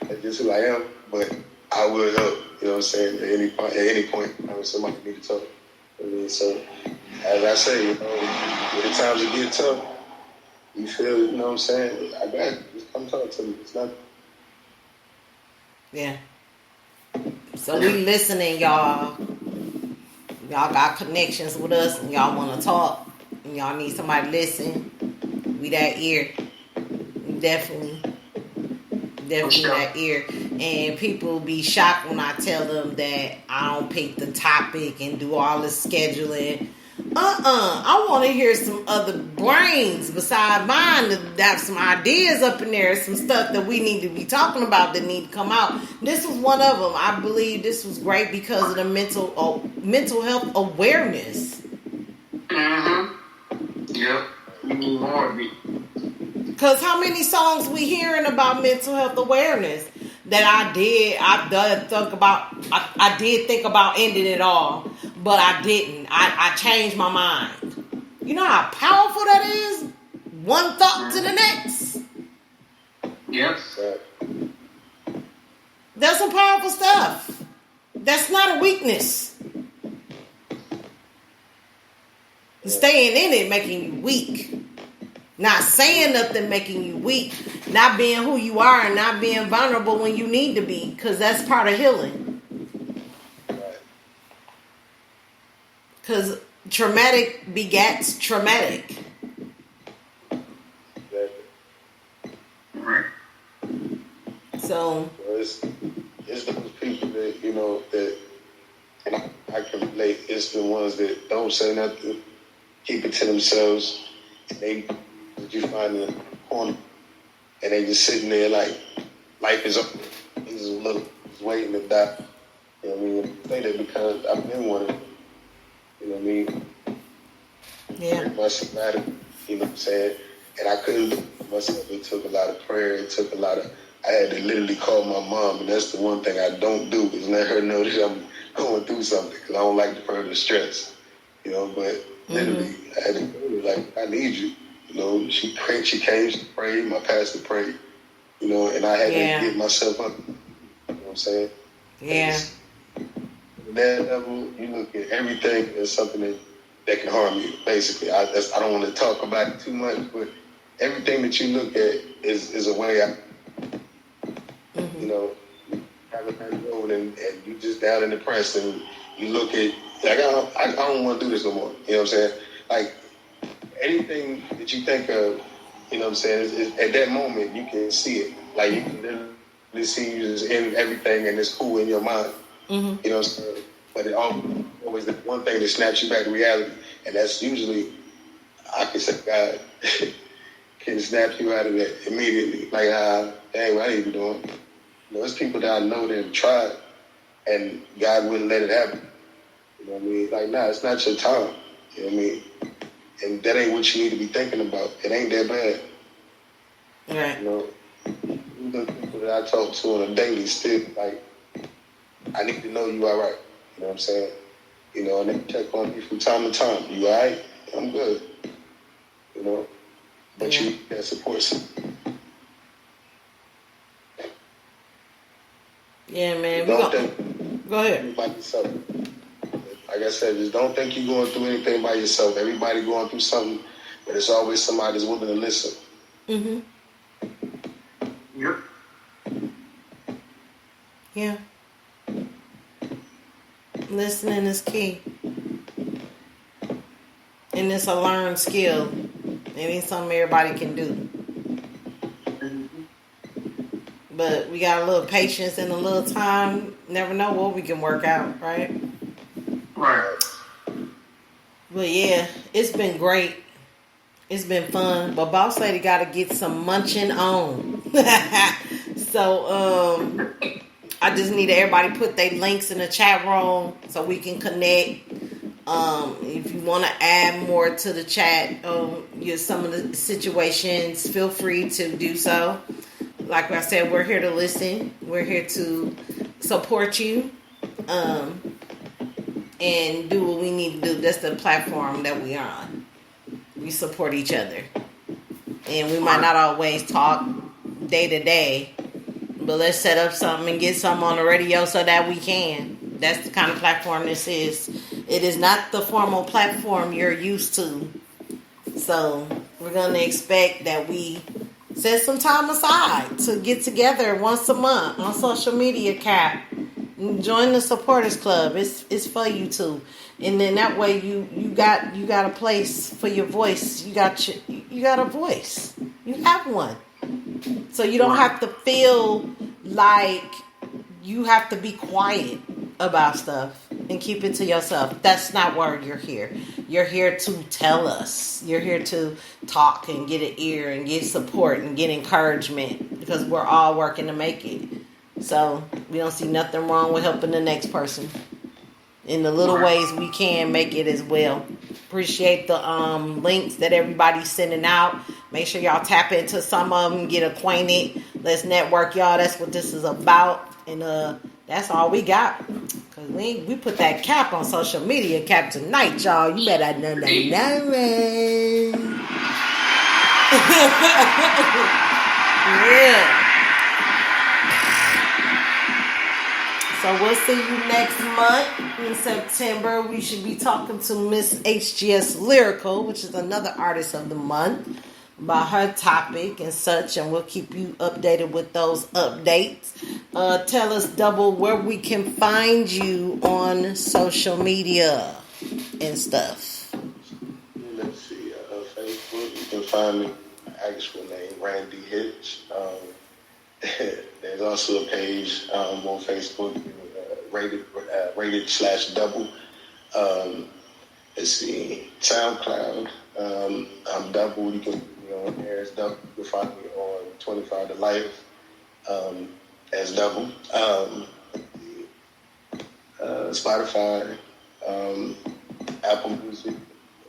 that's just who I am, but I will help, you know what I'm saying, at any point, when somebody need to talk. I mean, so, as I say, you know, when the times it get tough, you feel, you know what I'm saying, I got you, just come talk to me, it's not. Yeah. So we listening, y'all. Y'all got connections with us, and y'all want to talk, and y'all need somebody to listen. We that ear. Definitely that ear. And people be shocked when I tell them that I don't pick the topic and do all the scheduling. I want to hear some other brains beside mine that have some ideas up in there, some stuff that we need to be talking about that need to come out. This was one of them. I believe this was great because of the mental health awareness. Yep. You need more of it. Because how many songs we hearing about mental health awareness that I did think about ending it all, but I didn't. I changed my mind. You know how powerful that is? One thought to the next. Yep. That's some powerful stuff. That's not a weakness. Staying in it making you weak. Not saying nothing making you weak. Not being who you are and not being vulnerable when you need to be. Because that's part of healing. Because traumatic begets traumatic. So it's those people that, you know, that, and I can relate, it's the ones that don't say nothing, keep it to themselves, and you find in the corner, and they just sitting there like life is over. He's a little, he's waiting to die. You know what I mean? I say that because I've been one of them. You know what I mean? Yeah. Pretty much matter. You know what I'm saying? And I couldn't do it myself. It took a lot of prayer. It took a lot of. I had to literally call my mom, and that's the one thing I don't do is let her know that I'm going through something because I don't like to further stress. You know, but literally, I had to go like, I need you. You know, she prayed, she came, she prayed, my pastor prayed, you know, and I had to get myself up. You know what I'm saying? Yeah. At that level, you look at everything as something that can harm you, basically. I don't want to talk about it too much, but everything that you look at is a way out. You know, have a bad road and you just down and depressed and you look at, like, I don't want to do this no more. You know what I'm saying? Like, anything that you think of, you know what I'm saying, is at that moment, you can see it. Like, you can literally see you just in everything and it's cool in your mind. You know what I'm saying? But it always the one thing that snaps you back to reality. And that's usually, I can say God can snap you out of that immediately. Like, dang, what I need to be doing? You know, there's people that I know that have tried and God wouldn't let it happen. You know what I mean? Like, nah, it's not your time. You know what I mean? And that ain't what you need to be thinking about. It ain't that bad. Right. You know, the people that I talk to on a daily still, like, I need to know you all right. You know what I'm saying? You know, and they check on me from time to time. You all right? I'm good. You know? But you need that support system. Yeah, man. Go ahead. By yourself. Like I said, just don't think you're going through anything by yourself. Everybody going through something, but it's always somebody that's willing to listen. Mm-hmm. Yep. Yeah. Listening is key. And it's a learned skill. It ain't something everybody can do. But we got a little patience and a little time. Never know what we can work out, right? Right. But yeah, it's been great. It's been fun. But Boss Lady got to get some munching on. So, I just need everybody put their links in the chat room so we can connect. If you want to add more to the chat, some of the situations, feel free to do so. Like I said, we're here to listen. We're here to support you, and do what we need to do. That's the platform that we are on. We support each other, and we might not always talk day to day, but let's set up something and get something on the radio so that we can. That's the kind of platform this is. It is not the formal platform you're used to. So we're going to expect that we set some time aside to get together once a month on social media, Cap. Join the supporters club. It's for you too. And then that way you got a place for your voice. You got a voice. You have one. So you don't have to feel like you have to be quiet about stuff and keep it to yourself. That's not why you're here. You're here to tell us. You're here to talk and get an ear and get support and get encouragement, because we're all working to make it. So we don't see nothing wrong with helping the next person in the little ways we can make it as well. Appreciate the links that everybody's sending out. Make sure y'all tap into some of them, get acquainted. Let's network, y'all. That's what this is about. And that's all we got. Because we put that cap on social media, Cap, tonight, y'all. You better know that. Yeah. So we'll see you next month in September. We should be talking to Miss HGS Lyrical, which is another artist of the month, about her topic and such, and we'll keep you updated with those updates. Tell us, Double, where we can find you on social media and stuff. Let's see, Facebook, you can find me, my actual name, Randy Hitch. There's also a page on Facebook, rated/double. Let's see, SoundCloud. I'm Double. You can find me on there as Double. You can find me on 25 to Life as Double. Spotify, Apple Music.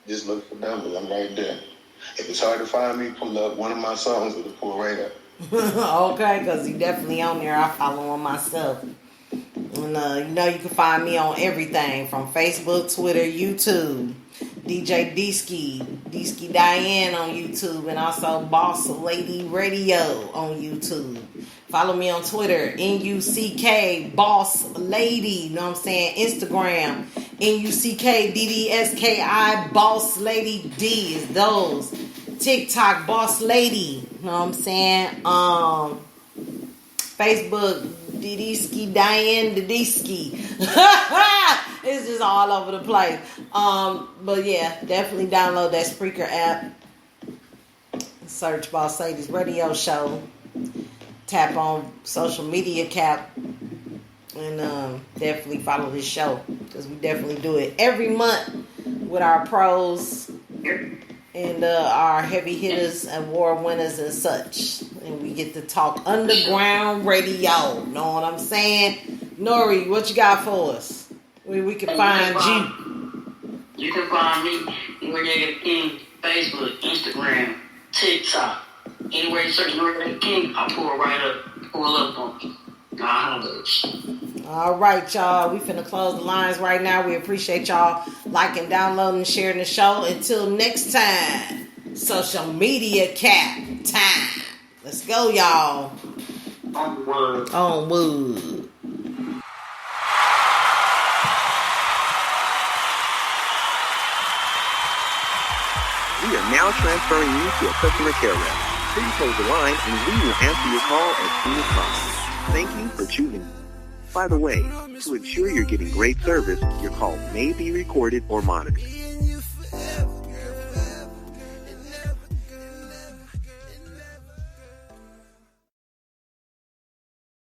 Just look for Double. I'm right there. If it's hard to find me, pull up one of my songs with a pull right up. Okay, because he definitely on there. I follow him myself. And you can find me on everything from Facebook, Twitter, YouTube, DJ D-Ski Diane on YouTube, and also Boss Lady Radio on YouTube. Follow me on Twitter, NUCK Boss Lady. You know what I'm saying? Instagram, NUCK DDSKI Boss Lady D is those. TikTok Boss Lady. You know what I'm saying? Facebook Didiski Diane Didiski. It's just all over the place. But yeah, definitely download that Spreaker app. Search Boss Lady's Radio Show. Tap on social media Cap. And definitely follow this show, because we definitely do it every month with our pros and our heavy hitters, award winners and such. And we get to talk underground radio. Know what I'm saying? Nori, what you got for us? Where we can find you? You can find me Noriega the King, Facebook, Instagram, TikTok. Anywhere you search Noriega the King, I'll pull it right up. pull up on you. All right, y'all. We finna close the lines right now. We appreciate y'all liking, downloading, and sharing the show. Until next time, social media cap time. Let's go, y'all. On wood. We are now transferring you to a customer care rep. Please hold the line and we will answer your call as soon as possible. Thank you for choosing. By the way, to ensure you're getting great service, your call may be recorded or monitored.